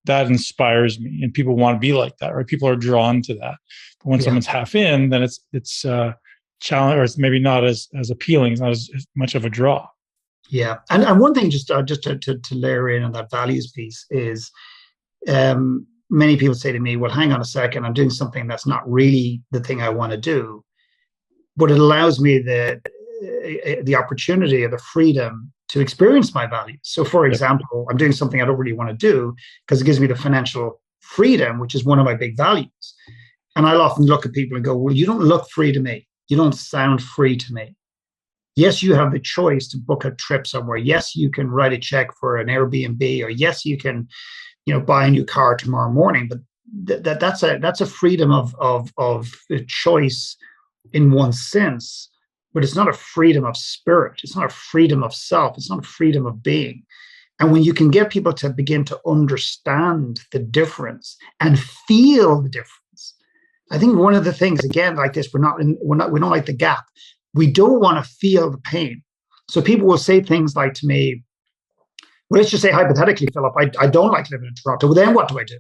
that inspires me, and people want to be like that, right? People are drawn to that. But when someone's half in, then it's challenge, or it's maybe not as appealing, it's not as much of a draw. Yeah, and one thing just to layer in on that values piece is, many people say to me, well, hang on a second, I'm doing something that's not really the thing I want to do, but it allows me the opportunity or the freedom to experience my values. So for example, I'm doing something I don't really want to do because it gives me the financial freedom, which is one of my big values. And I'll often look at people and go, well, you don't look free to me. You don't sound free to me. Yes, you have the choice to book a trip somewhere. Yes, you can write a check for an Airbnb, or yes, you can, buy a new car tomorrow morning. But that's a freedom of choice in one sense, but it's not a freedom of spirit. It's not a freedom of self. It's not a freedom of being. And when you can get people to begin to understand the difference and feel the difference, I think one of the things, again, like this, we don't like the gap. We don't want to feel the pain. So people will say things like to me, well, let's just say hypothetically, Philip, I don't like living in Toronto. Well, then what do I do?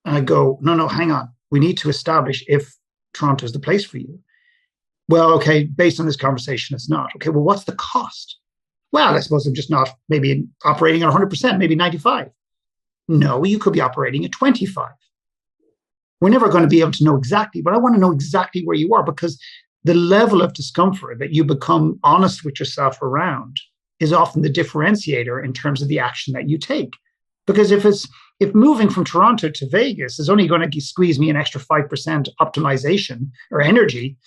And I go, no, hang on. We need to establish if Toronto is the place for you. Well, okay, based on this conversation, it's not. Okay, well, what's the cost? Well, I suppose I'm just not maybe operating at 100%, maybe 95. No, you could be operating at 25. We're never going to be able to know exactly, but I want to know exactly where you are, because the level of discomfort that you become honest with yourself around is often the differentiator in terms of the action that you take. Because if moving from Toronto to Vegas is only going to squeeze me an extra 5% optimization or energy,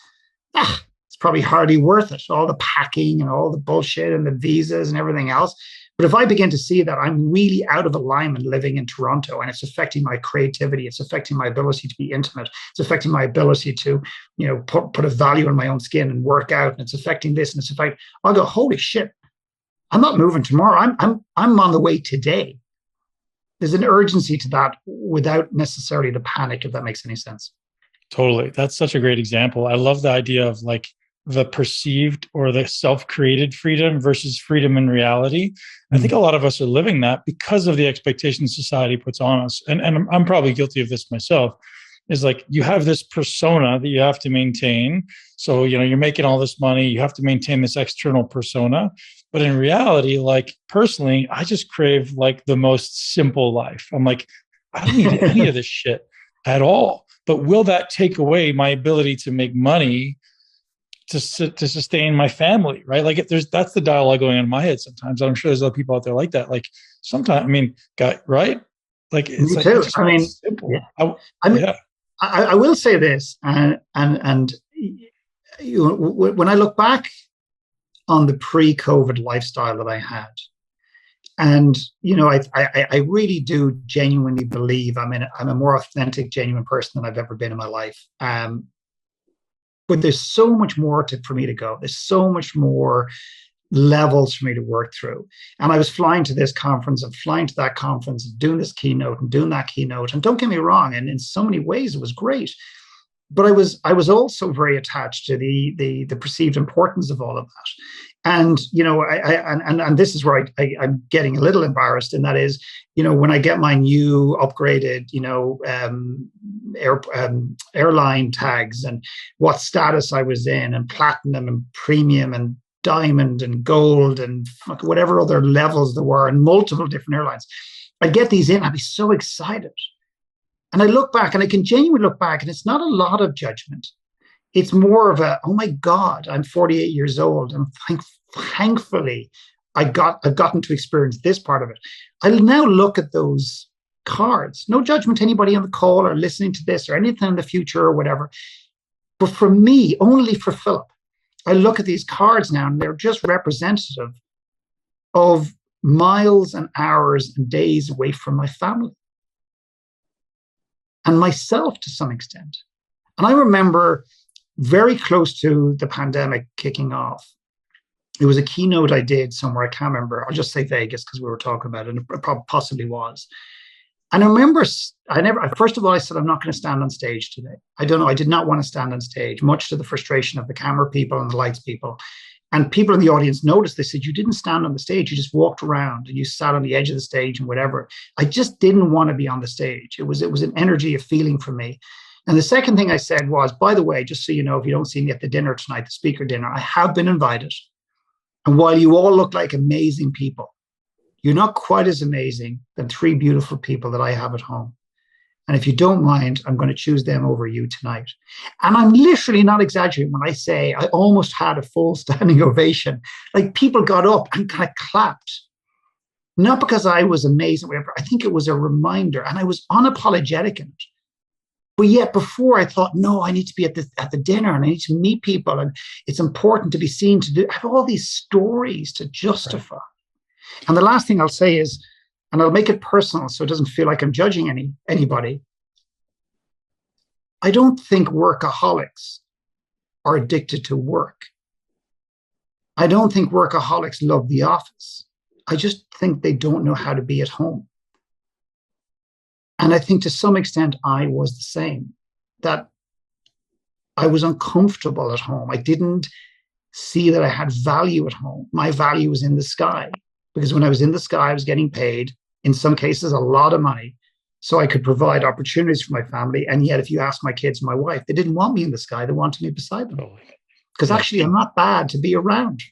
it's probably hardly worth it. All the packing and all the bullshit and the visas and everything else. But if I begin to see that I'm really out of alignment living in Toronto, and it's affecting my creativity, it's affecting my ability to be intimate, it's affecting my ability to, put a value on my own skin and work out, and it's affecting this and it's affecting, I'll go, holy shit, I'm not moving tomorrow. I'm on the way today. There's an urgency to that without necessarily the panic, if that makes any sense. Totally. That's such a great example. I love the idea of like the perceived or the self-created freedom versus freedom in reality. I think a lot of us are living that because of the expectations society puts on us. And I'm probably guilty of this myself, is like you have this persona that you have to maintain. So, you're making all this money, you have to maintain this external persona. But in reality, like personally, I just crave like the most simple life. I'm like, I don't need any of this shit at all. But will that take away my ability to make money to sustain my family, right? Like that's the dialogue going on in my head sometimes. I'm sure there's other people out there like that. Like sometimes, right? Like it's Me too. simple. Yeah. I will say this, and when I look back on the pre-COVID lifestyle that I had, and I really do genuinely believe I'm a more authentic, genuine person than I've ever been in my life. But there's so much more for me to go. There's so much more levels for me to work through. And I was flying to this conference and flying to that conference and doing this keynote and doing that keynote. And don't get me wrong, and in so many ways it was great. But I was also very attached to the perceived importance of all of that. And and this is where I'm getting a little embarrassed, and that is, when I get my new upgraded, airline tags and what status I was in, and platinum and premium and diamond and gold and whatever other levels there were, and multiple different airlines, I'd get these in, I'd be so excited. And I look back, and I can genuinely look back, and it's not a lot of judgment. It's more of a, oh my God, I'm 48 years old. And thankfully, I've gotten to experience this part of it. I'll now look at those cards. No judgment to anybody on the call or listening to this or anything in the future or whatever. But for me, only for Philip, I look at these cards now, and they're just representative of miles and hours and days away from my family and myself to some extent. And I remember very close to the pandemic kicking off, it was a keynote I did somewhere, I can't remember. I'll just say Vegas because we were talking about it, and it possibly was. And I remember, first of all, I said, I'm not going to stand on stage today. I don't know. I did not want to stand on stage, much to the frustration of the camera people and the lights people. And people in the audience noticed, they said, you didn't stand on the stage. You just walked around and you sat on the edge of the stage and whatever. I just didn't want to be on the stage. It was an energy, a feeling for me. And the second thing I said was, by the way, just so you know, if you don't see me at the dinner tonight, the speaker dinner, I have been invited. And while you all look like amazing people, you're not quite as amazing than 3 beautiful people that I have at home. And if you don't mind, I'm going to choose them over you tonight. And I'm literally not exaggerating when I say I almost had a full standing ovation. Like people got up and kind of clapped. Not because I was amazing, whatever. I think it was a reminder. And I was unapologetic in it But yet before I thought, no, I need to be at the dinner and I need to meet people and it's important to be seen to do. I have all these stories to justify. Right. And the last thing I'll say is, and I'll make it personal so it doesn't feel like I'm judging anybody. I don't think workaholics are addicted to work. I don't think workaholics love the office. I just think they don't know how to be at home. And I think to some extent I was the same, that I was uncomfortable at home. I didn't see that I had value at home. My value was in the sky, because when I was in the sky, I was getting paid, in some cases, a lot of money, so I could provide opportunities for my family. And yet, if you ask my kids and my wife, they didn't want me in the sky. They wanted me beside them. Because actually, I'm not bad to be around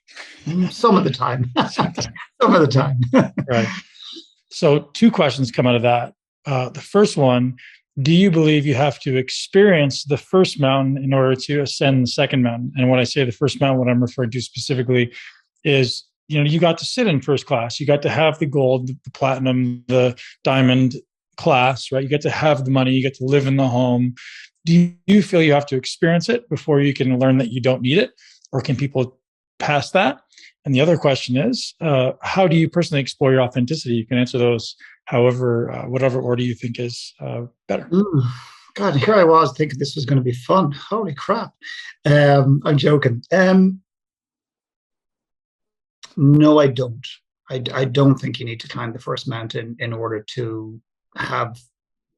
some of the time. Some of the time. Right. So 2 questions come out of that. The first one, do you believe you have to experience the first mountain in order to ascend the second mountain? And when I say the first mountain, what I'm referring to specifically is, you got to sit in first class. You got to have the gold, the platinum, the diamond class, right? You get to have the money. You get to live in the home. Do you feel you have to experience it before you can learn that you don't need it? Or can people pass that? And the other question is, how do you personally explore your authenticity? You can answer those however, whatever order you think is better. Ooh, God, here I was thinking this was going to be fun. Holy crap. I'm joking. No, I don't. I don't think you need to climb the first mountain in order to have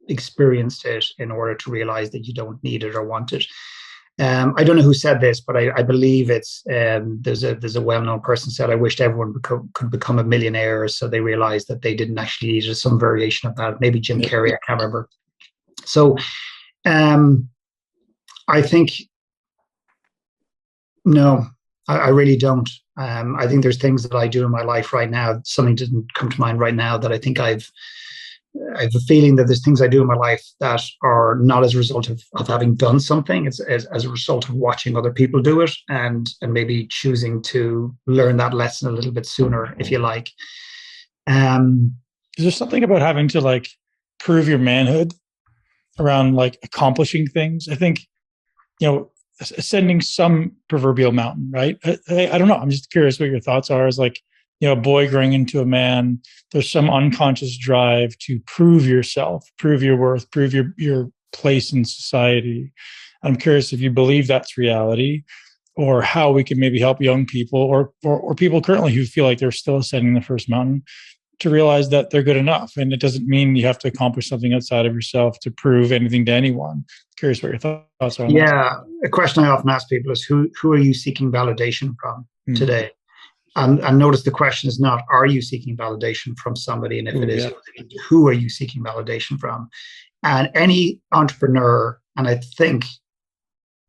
experienced it, in order to realize that you don't need it or want it. I don't know who said this, but I believe it's there's a well-known person said, I wished everyone could become a millionaire, so they realized that they didn't actually need it, some variation of that. Maybe Jim Carrey, I can't remember. So I think, no, I really don't. I think there's things that I do in my life right now. Something didn't come to mind right now that I think I have a feeling that there's things I do in my life that are not as a result of having done something. It's as a result of watching other people do it and maybe choosing to learn that lesson a little bit sooner, if you like. Is there something about having to like prove your manhood around like accomplishing things? I think, ascending some proverbial mountain, right? I don't know. I'm just curious what your thoughts are. Is like, a boy growing into a man, there's some unconscious drive to prove yourself, prove your worth, prove your place in society. I'm curious if you believe that's reality, or how we can maybe help young people or people currently who feel like they're still ascending the first mountain to realize that they're good enough. And it doesn't mean you have to accomplish something outside of yourself to prove anything to anyone. Curious what your thoughts are on that. Yeah. A question I often ask people is, who are you seeking validation from today? And notice the question is not, are you seeking validation from somebody? And if it is, who are you seeking validation from? And any entrepreneur, and I think,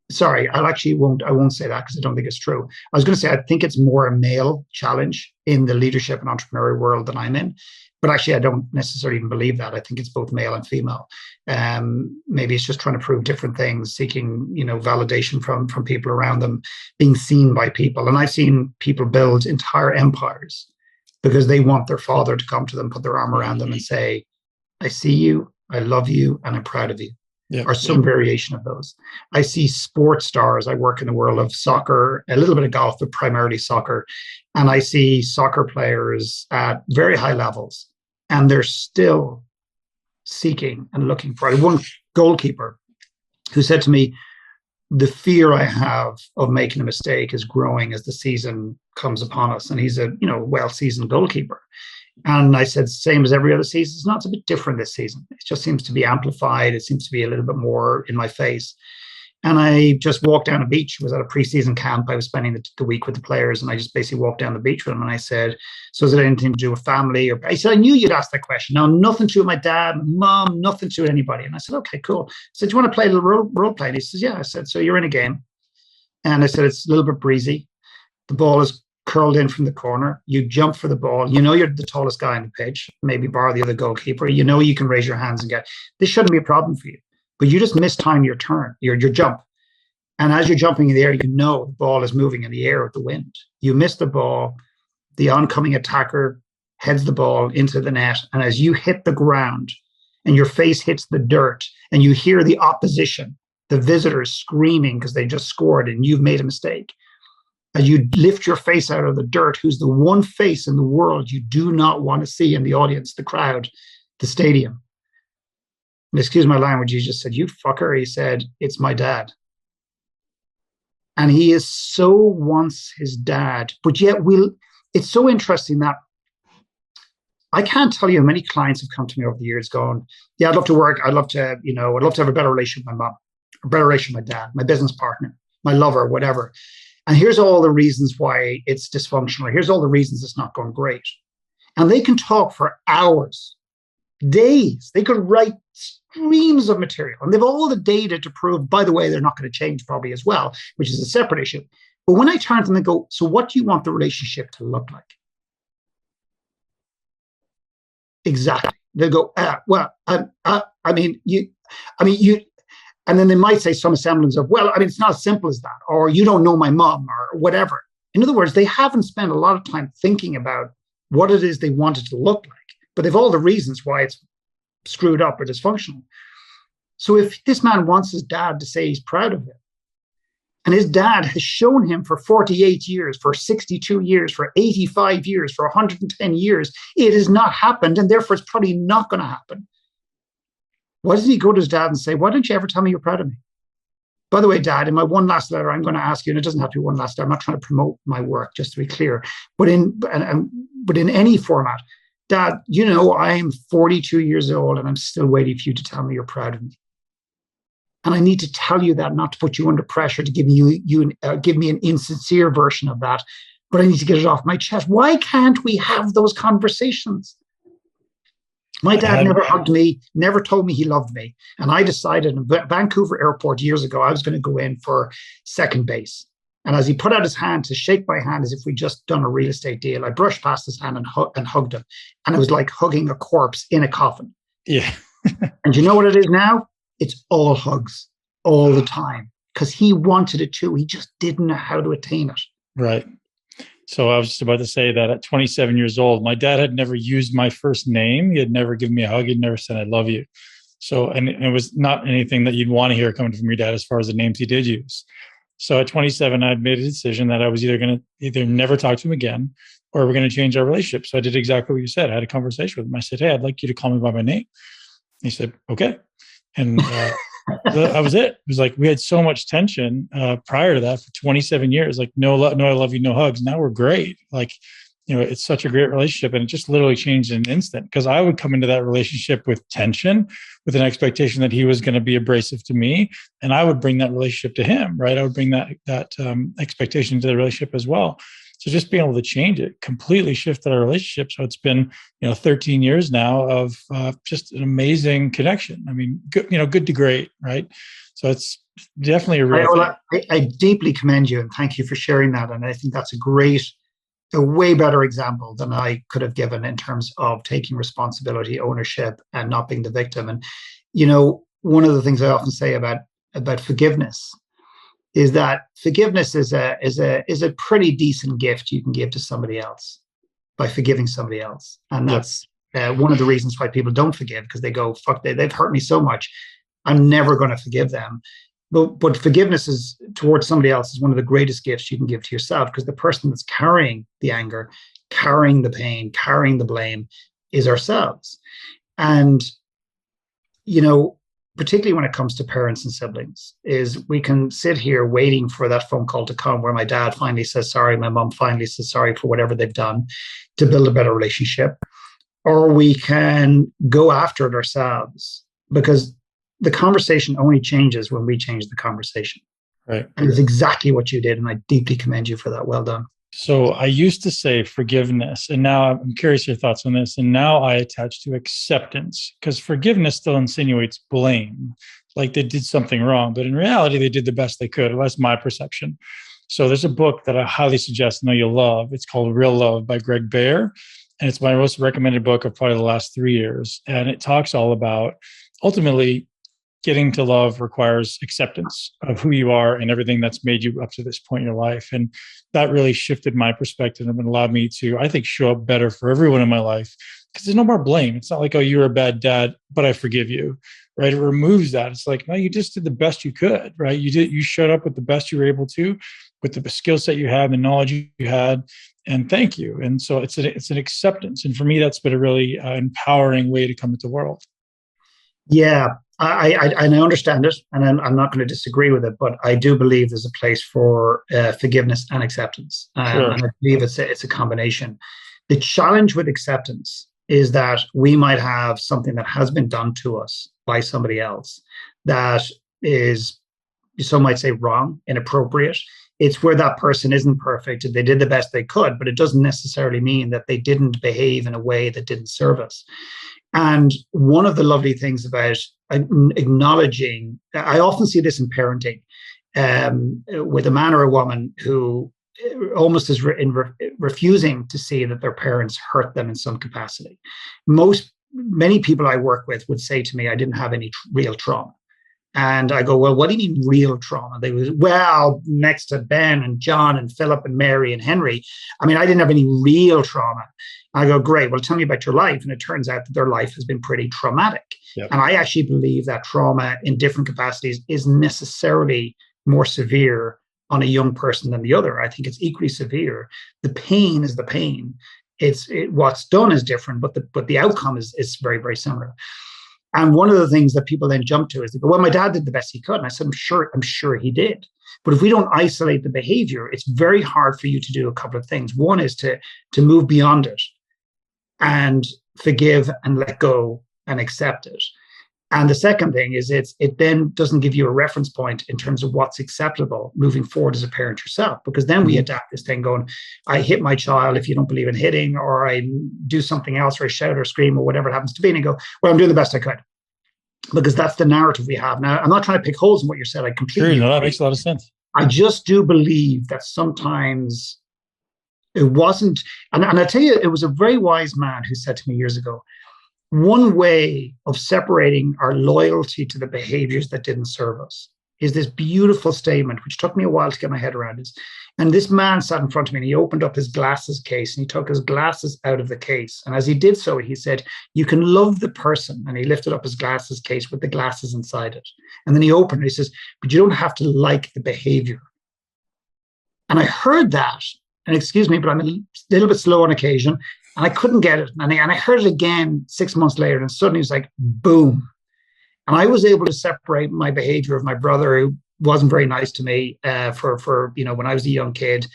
sorry, I won't say that because I don't think it's true. I was going to say, I think it's more a male challenge in the leadership and entrepreneurial world that I'm in. But actually, I don't necessarily even believe that. I think it's both male and female. Maybe it's just trying to prove different things, seeking, validation from people around them, being seen by people. And I've seen people build entire empires because they want their father to come to them, put their arm around them and say, I see you, I love you, and I'm proud of you. Or some variation of those. I see sports stars. I work in the world of soccer, a little bit of golf, but primarily soccer. And I see soccer players at very high levels, and they're still seeking and looking for it. One goalkeeper who said to me, the fear I have of making a mistake is growing as the season comes upon us. And he's a well-seasoned goalkeeper. And I said, same as every other season. It's not, it's a bit different this season. It just seems to be amplified. It seems to be a little bit more in my face. And I just walked down a beach. It was at a preseason camp. I was spending the week with the players, and I just basically walked down the beach with them. And I said, so is it anything to do with family? Or I said, I knew you'd ask that question. No, nothing to do with my dad, my mom, nothing to do with anybody. And I said, okay, cool. I said, do you want to play a little role play? And he says, yeah. I said, so you're in a game. And I said, it's a little bit breezy. The ball is curled in from the corner. You jump for the ball. You're the tallest guy on the pitch. Maybe borrow the other goalkeeper. You can raise your hands and get. This shouldn't be a problem for you. But you just mistime your turn, your jump. And as you're jumping in the air, the ball is moving in the air with the wind. You miss the ball. The oncoming attacker heads the ball into the net. And as you hit the ground, and your face hits the dirt and you hear the opposition, the visitors screaming because they just scored and you've made a mistake, as you lift your face out of the dirt, who's the one face in the world you do not want to see in the audience, the crowd, the stadium. And excuse my language, he just said, "You fucker." He said, "It's my dad." And he is so wants his dad, but yet it's so interesting that I can't tell you how many clients have come to me over the years going, "Yeah, I'd love to work. I'd love to have a better relationship with my mom, a better relationship with my dad, my business partner, my lover, whatever. And here's all the reasons why it's dysfunctional. Here's all the reasons it's not going great." And they can talk for hours, days. They could write streams of material. And they've all the data to prove, by the way, they're not going to change probably as well, which is a separate issue. But when I turn to them and go, "So what do you want the relationship to look like?" Exactly. They go, and then they might say some semblance of, "Well, it's not as simple as that," or "You don't know my mom," or whatever. In other words, they haven't spent a lot of time thinking about what it is they want it to look like, but they've all the reasons why it's screwed up or dysfunctional. So if this man wants his dad to say he's proud of him, and his dad has shown him for 48 years, for 62 years, for 85 years, for 110 years, it has not happened, and therefore it's probably not going to happen. Why doesn't he go to his dad and say, "Why don't you ever tell me you're proud of me? By the way, Dad, in my one last letter, I'm going to ask you," and it doesn't have to be one last letter. I'm not trying to promote my work, just to be clear. But in any format, "Dad, I'm 42 years old and I'm still waiting for you to tell me you're proud of me. And I need to tell you that, not to put you under pressure to give me an insincere version of that, but I need to get it off my chest." Why can't we have those conversations? My dad never hugged me, never told me he loved me. And I decided in Vancouver Airport years ago, I was going to go in for second base. And as he put out his hand to shake my hand as if we'd just done a real estate deal, I brushed past his hand and hugged him. And it was like hugging a corpse in a coffin. Yeah. And you know what it is now? It's all hugs all the time because he wanted it too. He just didn't know how to attain it. Right. So I was just about to say that at 27 years old, my dad had never used my first name. He had never given me a hug. He'd never said, "I love you." So, and it was not anything that you'd want to hear coming from your dad as far as the names he did use. So at 27, I'd made a decision that I was either never talk to him again, or we're going to change our relationship. So I did exactly what you said. I had a conversation with him. I said, "Hey, I'd like you to call me by my name." He said, "Okay." And that was it. It was like we had so much tension prior to that for 27 years. Like, no, I love you, no hugs. Now we're great. Like, it's such a great relationship. And it just literally changed in an instant because I would come into that relationship with tension, with an expectation that he was going to be abrasive to me. And I would bring that relationship to him, right? I would bring that expectation to the relationship as well. So just being able to change it completely shifted our relationship. So it's been, 13 years now of just an amazing connection. Good to great, right? So it's definitely a real I deeply commend you and thank you for sharing that. And I think that's a way better example than I could have given in terms of taking responsibility, ownership, and not being the victim. And, one of the things I often say about forgiveness is that forgiveness is a pretty decent gift you can give to somebody else by forgiving somebody else. And that's one of the reasons why people don't forgive, because they go, "Fuck, they've hurt me so much. I'm never going to forgive them." But forgiveness is towards somebody else is one of the greatest gifts you can give to yourself, because the person that's carrying the anger, carrying the pain, carrying the blame is ourselves. And, particularly when it comes to parents and siblings, is we can sit here waiting for that phone call to come where my dad finally says sorry, my mom finally says sorry for whatever they've done to build a better relationship. Or we can go after it ourselves, because the conversation only changes when we change the conversation. Right. And it's exactly what you did. And I deeply commend you for that. Well done. So I used to say forgiveness, and now I'm curious your thoughts on this. And now I attach to acceptance, because forgiveness still insinuates blame, like they did something wrong. But in reality, they did the best they could. Well, that's my perception. So there's a book that I highly suggest, I know you'll love. It's called Real Love by Greg Bear. And it's my most recommended book of probably the last 3 years. And it talks all about ultimately getting to love requires acceptance of who you are and everything that's made you up to this point in your life. And that really shifted my perspective and allowed me to, I think, show up better for everyone in my life because there's no more blame. It's not like, oh, you're a bad dad, but I forgive you, right? It removes that. It's like, no, you just did the best you could, right? You showed up with the best you were able to, with the skill set you had, the knowledge you had, and thank you. And so it's an acceptance. And for me, that's been a really empowering way to come into the world. Yeah, I understand it, and I'm not going to disagree with it, but I do believe there's a place for forgiveness and acceptance, Sure. and I believe it's a combination. The challenge with acceptance is that we might have something that has been done to us by somebody else that is, some might say, wrong, inappropriate. It's where that person isn't perfect. They did the best they could, but it doesn't necessarily mean that they didn't behave in a way that didn't serve us. And one of the lovely things about acknowledging, I often see this in parenting, with a man or a woman who almost is refusing to see that their parents hurt them in some capacity. Many people I work with would say to me, I didn't have any real trauma. And I go, well, what do you mean real trauma? They was, well, next to Ben and John and Philip and Mary and Henry, I mean, I didn't have any real trauma. I go, great, well, tell me about your life. And it turns out that their life has been pretty traumatic. Yep. And I actually believe that trauma in different capacities is necessarily more severe on a young person than the other. I think it's equally severe. The pain is the pain. What's done is different, but the outcome is very, very similar. And one of the things that people then jump to is they go, well, my dad did the best he could. And I said, I'm sure he did. But if we don't isolate the behavior, it's very hard for you to do a couple of things. One is to move beyond it and forgive and let go and accept it. And the second thing is it then doesn't give you a reference point in terms of what's acceptable moving forward as a parent yourself, because then we adapt this thing going, I hit my child if you don't believe in hitting, or I do something else, or I shout or scream or whatever it happens to be, and you go, well, I'm doing the best I could. Because that's the narrative we have. Now, I'm not trying to pick holes in what you said. I completely agree. No, that makes a lot of sense. I just do believe that sometimes it wasn't, and I tell you, it was a very wise man who said to me years ago, one way of separating our loyalty to the behaviors that didn't serve us is this beautiful statement, which took me a while to get my head around. And this man sat in front of me and he opened up his glasses case and he took his glasses out of the case. And as he did so, he said, you can love the person. And he lifted up his glasses case with the glasses inside it. And then he opened it. He says, but you don't have to like the behavior. And I heard that, and excuse me, but I'm a little bit slow on occasion. And I couldn't get it. And I heard it again 6 months later. And suddenly it was like, boom. And I was able to separate my behavior of my brother, who wasn't very nice to me for when I was a young kid,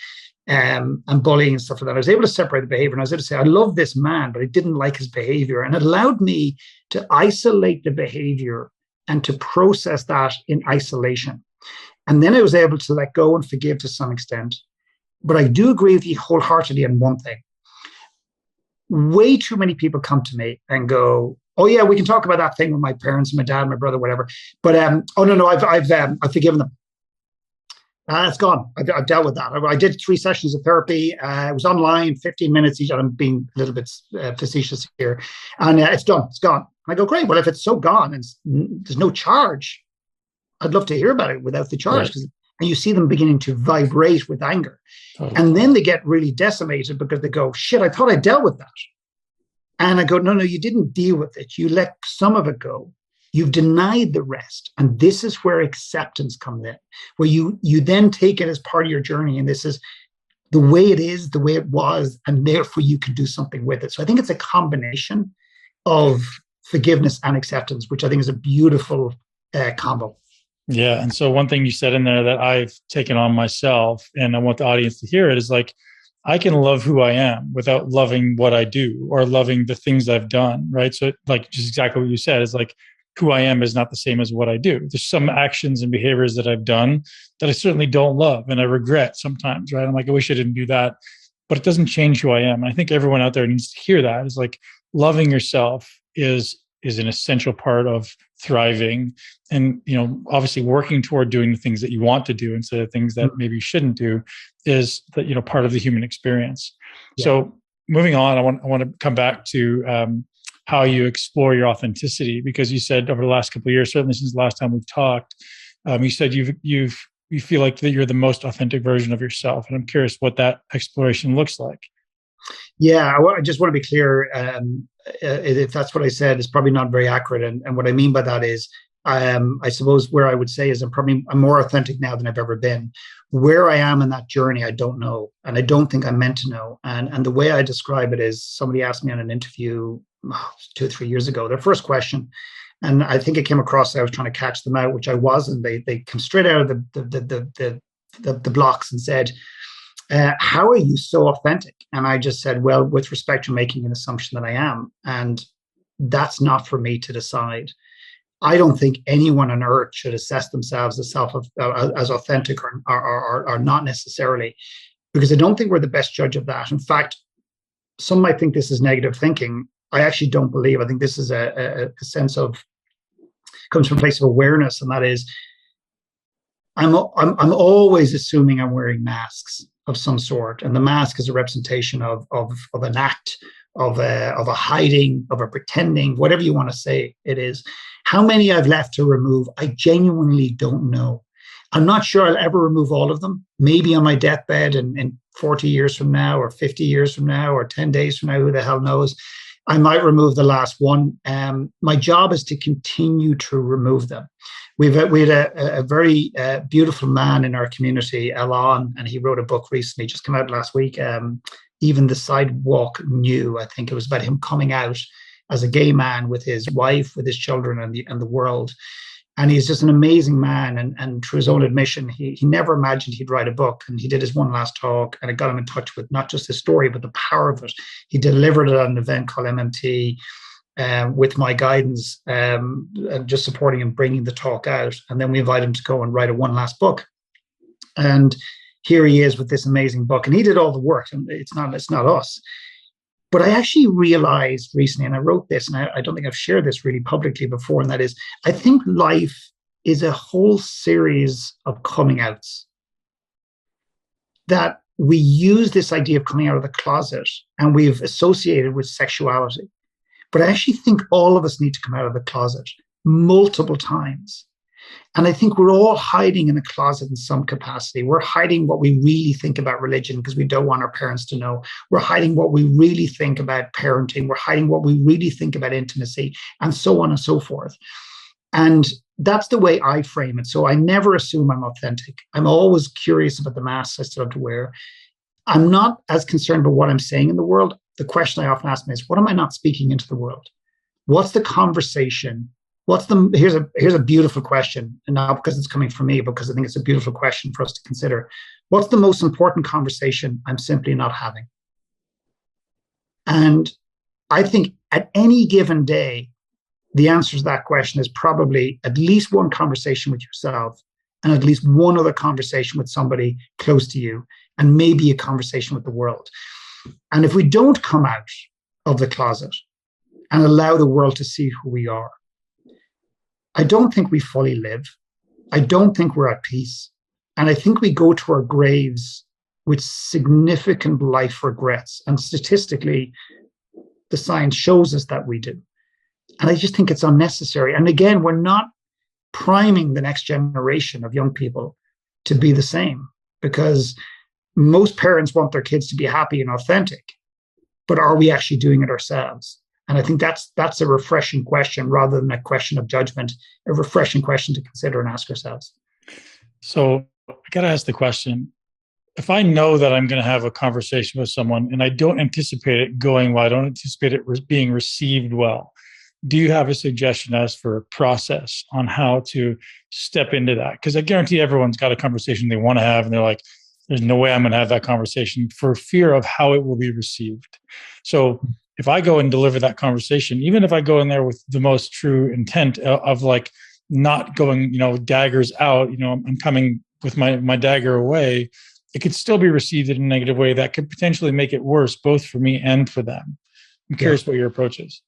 and bullying and stuff like that. I was able to separate the behavior. And I was able to say, I love this man, but I didn't like his behavior. And it allowed me to isolate the behavior and to process that in isolation. And then I was able to let go and forgive to some extent. But I do agree with you wholeheartedly on one thing. Way too many people come to me and go, oh yeah, we can talk about that thing with my parents, my dad, my brother, whatever. But oh no, I've forgiven them. It's gone. I've dealt with that. I did 3 sessions of therapy. It was online, 15 minutes each. And I'm being a little bit facetious here, and it's done. It's gone. And I go, great. Well, if it's so gone and there's no charge, I'd love to hear about it without the charge. Right. And you see them beginning to vibrate with anger. Oh. And then they get really decimated because they go, shit, I thought I dealt with that. And I go, no, you didn't deal with it. You let some of it go. You've denied the rest. And this is where acceptance comes in, where you then take it as part of your journey. And this is the way it is, the way it was, and therefore you can do something with it. So I think it's a combination of forgiveness and acceptance, which I think is a beautiful combo. Yeah. And so one thing you said in there that I've taken on myself, and I want the audience to hear it, is like, I can love who I am without loving what I do or loving the things I've done. Right. So like just exactly what you said is like, who I am is not the same as what I do. There's some actions and behaviors that I've done that I certainly don't love and I regret sometimes, right? I'm like, I wish I didn't do that, but it doesn't change who I am. And I think everyone out there needs to hear that. It's like loving yourself is an essential part of thriving, and obviously working toward doing the things that you want to do instead of things that maybe you shouldn't do is that part of the human experience. Yeah. So moving on, I want to come back to how you explore your authenticity, because you said over the last couple of years, certainly since the last time we've talked, you said you feel like that you're the most authentic version of yourself, and I'm curious what that exploration looks like. Yeah, I just want to be clear. if that's what I said, is probably not very accurate. And what I mean by that is, I suppose where I would say is I'm more authentic now than I've ever been. Where I am in that journey, I don't know, and I don't think I'm meant to know. And the way I describe it is, somebody asked me on an interview 2 or 3 years ago, their first question, and I think it came across I was trying to catch them out, which I wasn't. They came straight out of the blocks and said, how are you so authentic? And I just said, well, with respect to making an assumption that I am, and that's not for me to decide. I don't think anyone on earth should assess themselves as authentic or not necessarily, because I don't think we're the best judge of that. In fact, some might think this is negative thinking. I actually don't believe. I think this is a sense of, comes from a place of awareness, and that is, I'm always assuming I'm wearing masks of some sort, and the mask is a representation of an act, of a hiding, of a pretending, whatever you want to say it is. How many I've left to remove, I genuinely don't know. I'm not sure I'll ever remove all of them. Maybe on my deathbed in 40 years from now, or 50 years from now, or 10 days from now, who the hell knows, I might remove the last one. My job is to continue to remove them. We had a very beautiful man in our community, Alon, and he wrote a book recently, just came out last week, Even the Sidewalk Knew. I think it was about him coming out as a gay man with his wife, with his children, and the world. And he's just an amazing man. And through his own admission, he never imagined he'd write a book. And he did his one last talk, and it got him in touch with not just his story, but the power of it. He delivered it at an event called MMT with my guidance, and just supporting him, bringing the talk out. And then we invited him to go and write a one last book. And here he is with this amazing book. And he did all the work, and it's not us. But I actually realized recently, and I wrote this, and I don't think I've shared this really publicly before, and that is, I think life is a whole series of coming outs. That we use this idea of coming out of the closet, and we've associated with sexuality. But I actually think all of us need to come out of the closet multiple times. And I think we're all hiding in a closet in some capacity. We're hiding what we really think about religion because we don't want our parents to know. We're hiding what we really think about parenting. We're hiding what we really think about intimacy, and so on and so forth. And that's the way I frame it. So I never assume I'm authentic. I'm always curious about the masks I still have to wear. I'm not as concerned about what I'm saying in the world. The question I often ask me is, what am I not speaking into the world? What's the conversation? Here's a beautiful question, and not because it's coming from me, because I think it's a beautiful question for us to consider. What's the most important conversation I'm simply not having? And I think at any given day, the answer to that question is probably at least one conversation with yourself, and at least one other conversation with somebody close to you, and maybe a conversation with the world. And if we don't come out of the closet and allow the world to see who we are, I don't think we fully live. I don't think we're at peace. And I think we go to our graves with significant life regrets. And statistically, the science shows us that we do. And I just think it's unnecessary. And again, we're not priming the next generation of young people to be the same, because most parents want their kids to be happy and authentic. But are we actually doing it ourselves? And I think that's a refreshing question, rather than a question of judgment, a refreshing question to consider and ask ourselves. So I got to ask the question, if I know that I'm going to have a conversation with someone and I don't anticipate it going well, I don't anticipate it being received well, do you have a suggestion as for a process on how to step into that? Because I guarantee everyone's got a conversation they want to have, and they're like, there's no way I'm going to have that conversation, for fear of how it will be received. So if I go and deliver that conversation, even if I go in there with the most true intent of like not going, daggers out, I'm coming with my dagger away, it could still be received in a negative way that could potentially make it worse, both for me and for them. I'm curious what your approach is.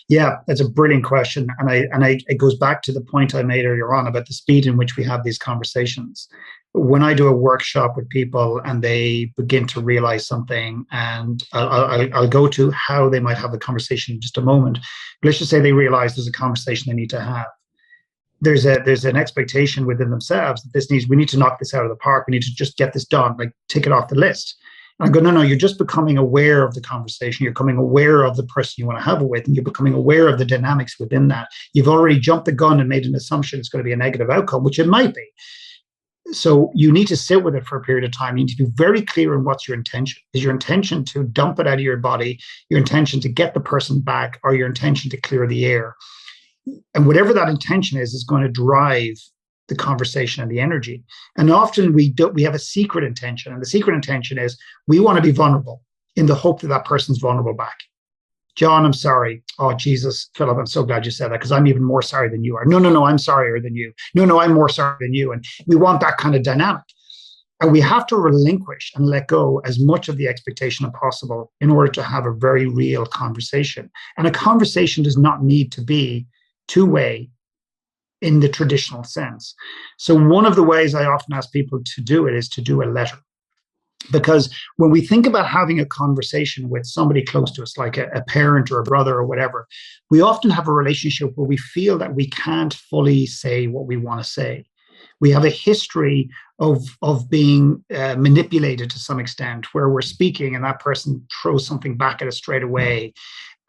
Yeah, that's a brilliant question. And it goes back to the point I made earlier on about the speed in which we have these conversations. When I do a workshop with people and they begin to realize something, and I'll go to how they might have the conversation in just a moment. But let's just say they realize there's a conversation they need to have. There's an expectation within themselves that we need to knock this out of the park. We need to just get this done, like tick it off the list. And I go, no, you're just becoming aware of the conversation. You're becoming aware of the person you want to have it with, and you're becoming aware of the dynamics within that. You've already jumped the gun and made an assumption it's going to be a negative outcome, which it might be. So you need to sit with it for a period of time. You need to be very clear on what's your intention. Is your intention to dump it out of your body, your intention to get the person back, or your intention to clear the air? And whatever that intention is going to drive the conversation and the energy. And often we have a secret intention. And the secret intention is we want to be vulnerable in the hope that that person's vulnerable back. John, I'm sorry. Oh, Jesus, Philip, I'm so glad you said that because I'm even more sorry than you are. No, I'm sorrier than you. No, I'm more sorry than you. And we want that kind of dynamic. And we have to relinquish and let go as much of the expectation as possible in order to have a very real conversation. And a conversation does not need to be two-way in the traditional sense. So one of the ways I often ask people to do it is to do a letter. Because when we think about having a conversation with somebody close to us, like a parent or a brother or whatever, we often have a relationship where we feel that we can't fully say what we want to say. We have a history of being manipulated to some extent, where we're speaking and that person throws something back at us straight away.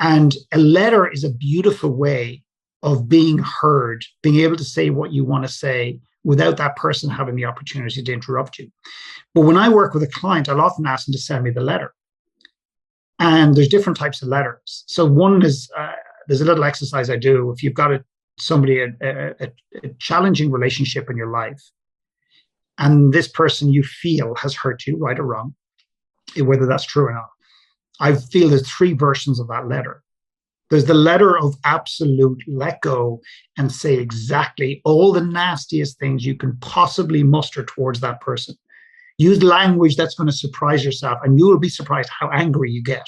And a letter is a beautiful way of being heard, being able to say what you want to say without that person having the opportunity to interrupt you. But when I work with a client, I'll often ask them to send me the letter. And there's different types of letters. So one is, there's a little exercise I do. If you've got a challenging relationship in your life, and this person you feel has hurt you, right or wrong, whether that's true or not, I feel there's three versions of that letter. There's the letter of absolute let go and say exactly all the nastiest things you can possibly muster towards that person. Use language that's going to surprise yourself, and you will be surprised how angry you get,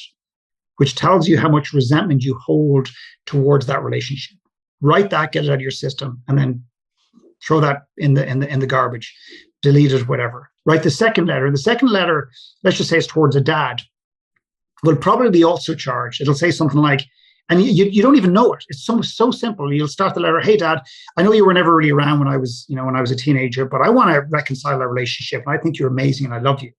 which tells you how much resentment you hold towards that relationship. Write that, get it out of your system, and then throw that in the garbage, delete it, whatever. Write the second letter. The second letter, let's just say it's towards a dad, will probably be also charged. It'll say something like, and you don't even know it. It's so simple. You'll start the letter, hey, Dad, I know you were never really around when I was a teenager, but I want to reconcile our relationship. And I think you're amazing and I love you.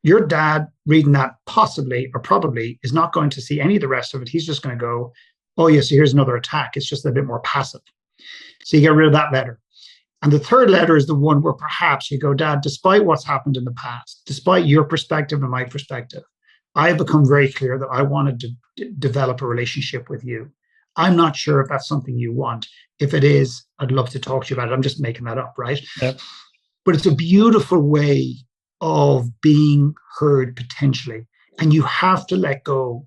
Your dad reading that possibly or probably is not going to see any of the rest of it. He's just going to go, oh, yeah, so here's another attack. It's just a bit more passive. So you get rid of that letter. And the third letter is the one where perhaps you go, Dad, despite what's happened in the past, despite your perspective and my perspective, I've become very clear that I wanted to develop a relationship with you. I'm not sure if that's something you want. If it is, I'd love to talk to you about it. I'm just making that up, right? Yep. But it's a beautiful way of being heard potentially. And you have to let go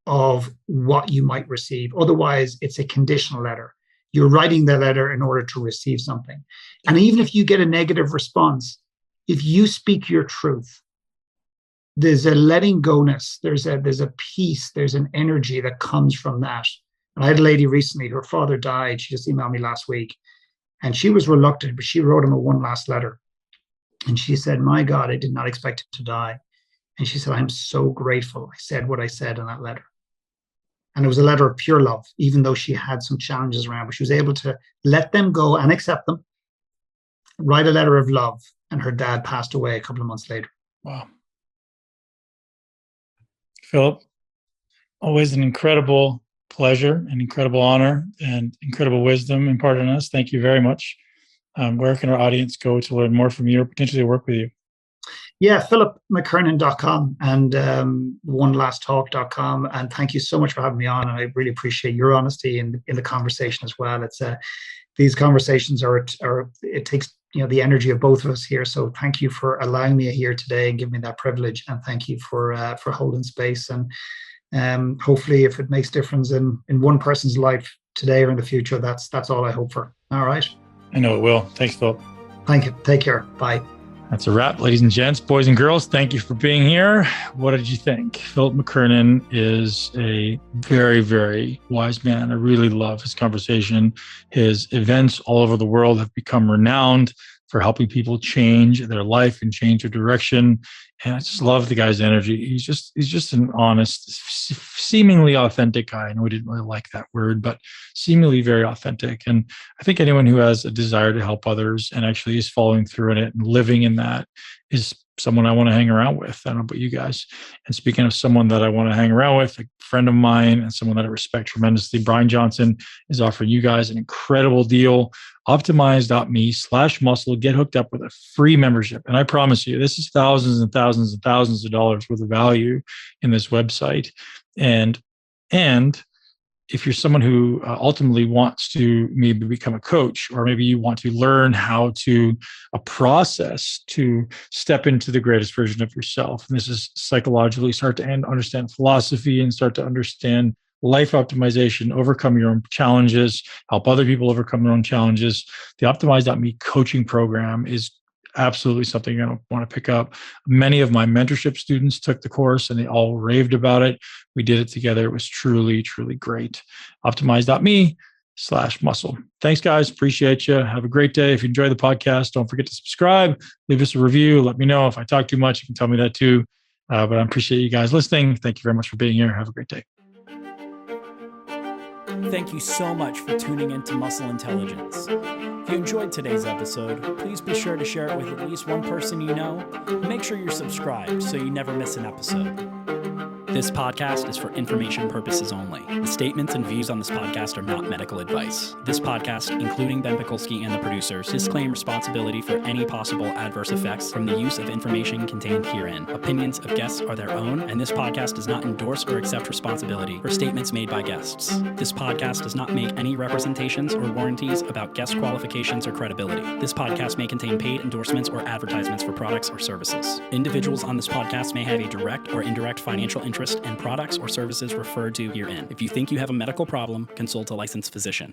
of what you might receive. Otherwise, it's a conditional letter. You're writing the letter in order to receive something. And even if you get a negative response, if you speak your truth, there's a letting go-ness, there's a peace, there's an energy that comes from that. And I had a lady recently, her father died. She just emailed me last week. And she was reluctant, but she wrote him a one last letter. And she said, my God, I did not expect him to die. And she said, I'm so grateful I said what I said in that letter. And it was a letter of pure love, even though she had some challenges around, but she was able to let them go and accept them, write a letter of love. And her dad passed away a couple of months later. Wow. Philip, always an incredible pleasure, an incredible honor, and incredible wisdom imparted on us. Thank you very much. Where can our audience go to learn more from you or potentially work with you? Yeah, philipmckernan.com and onelasttalk.com. And thank you so much for having me on. And I really appreciate your honesty in the conversation as well. It's these conversations are it takes the energy of both of us here. So thank you for allowing me here today and giving me that privilege. And thank you for holding space. And hopefully, if it makes difference in one person's life today or in the future, that's all I hope for. All right. I know it will. Thanks, Philip. Thank you. Take care. Bye. That's a wrap, ladies and gents, boys and girls. Thank you for being here. What did you think? Philip McKernan is a very, very wise man. I really love his conversation. His events all over the world have become renowned for helping people change their life and change their direction. And I just love the guy's energy. He's just an honest, seemingly authentic guy. I know we didn't really like that word, but seemingly very authentic. And I think anyone who has a desire to help others and actually is following through in it and living in that is someone I want to hang around with. I don't know about you guys. And speaking of someone that I want to hang around with, a friend of mine and someone that I respect tremendously, Brian Johnson is offering you guys an incredible deal. Optimize.me/muscle. Get hooked up with a free membership. And I promise you, this is thousands and thousands and thousands of dollars worth of value in this website. And if you're someone who ultimately wants to maybe become a coach, or maybe you want to learn how to a process to step into the greatest version of yourself, and this is psychologically start to understand philosophy and start to understand life optimization, overcome your own challenges, help other people overcome their own challenges. The Optimize.me coaching program is absolutely something you're going to want to pick up. Many of my mentorship students took the course and they all raved about it. We did it together. It was truly, truly great. Optimize.me/muscle. Thanks, guys. Appreciate you. Have a great day. If you enjoy the podcast, don't forget to subscribe, leave us a review. Let me know if I talk too much. You can tell me that too. But I appreciate you guys listening. Thank you very much for being here. Have a great day. Thank you so much for tuning into Muscle Intelligence. If you enjoyed today's episode, please be sure to share it with at least one person you know. Make sure you're subscribed so you never miss an episode. This podcast is for information purposes only. The statements and views on this podcast are not medical advice. This podcast, including Ben Pakulski and the producers, disclaim responsibility for any possible adverse effects from the use of information contained herein. Opinions of guests are their own, and this podcast does not endorse or accept responsibility for statements made by guests. This podcast does not make any representations or warranties about guest qualifications or credibility. This podcast may contain paid endorsements or advertisements for products or services. Individuals on this podcast may have a direct or indirect financial interest in products or services referred to herein. If you think you have a medical problem, consult a licensed physician.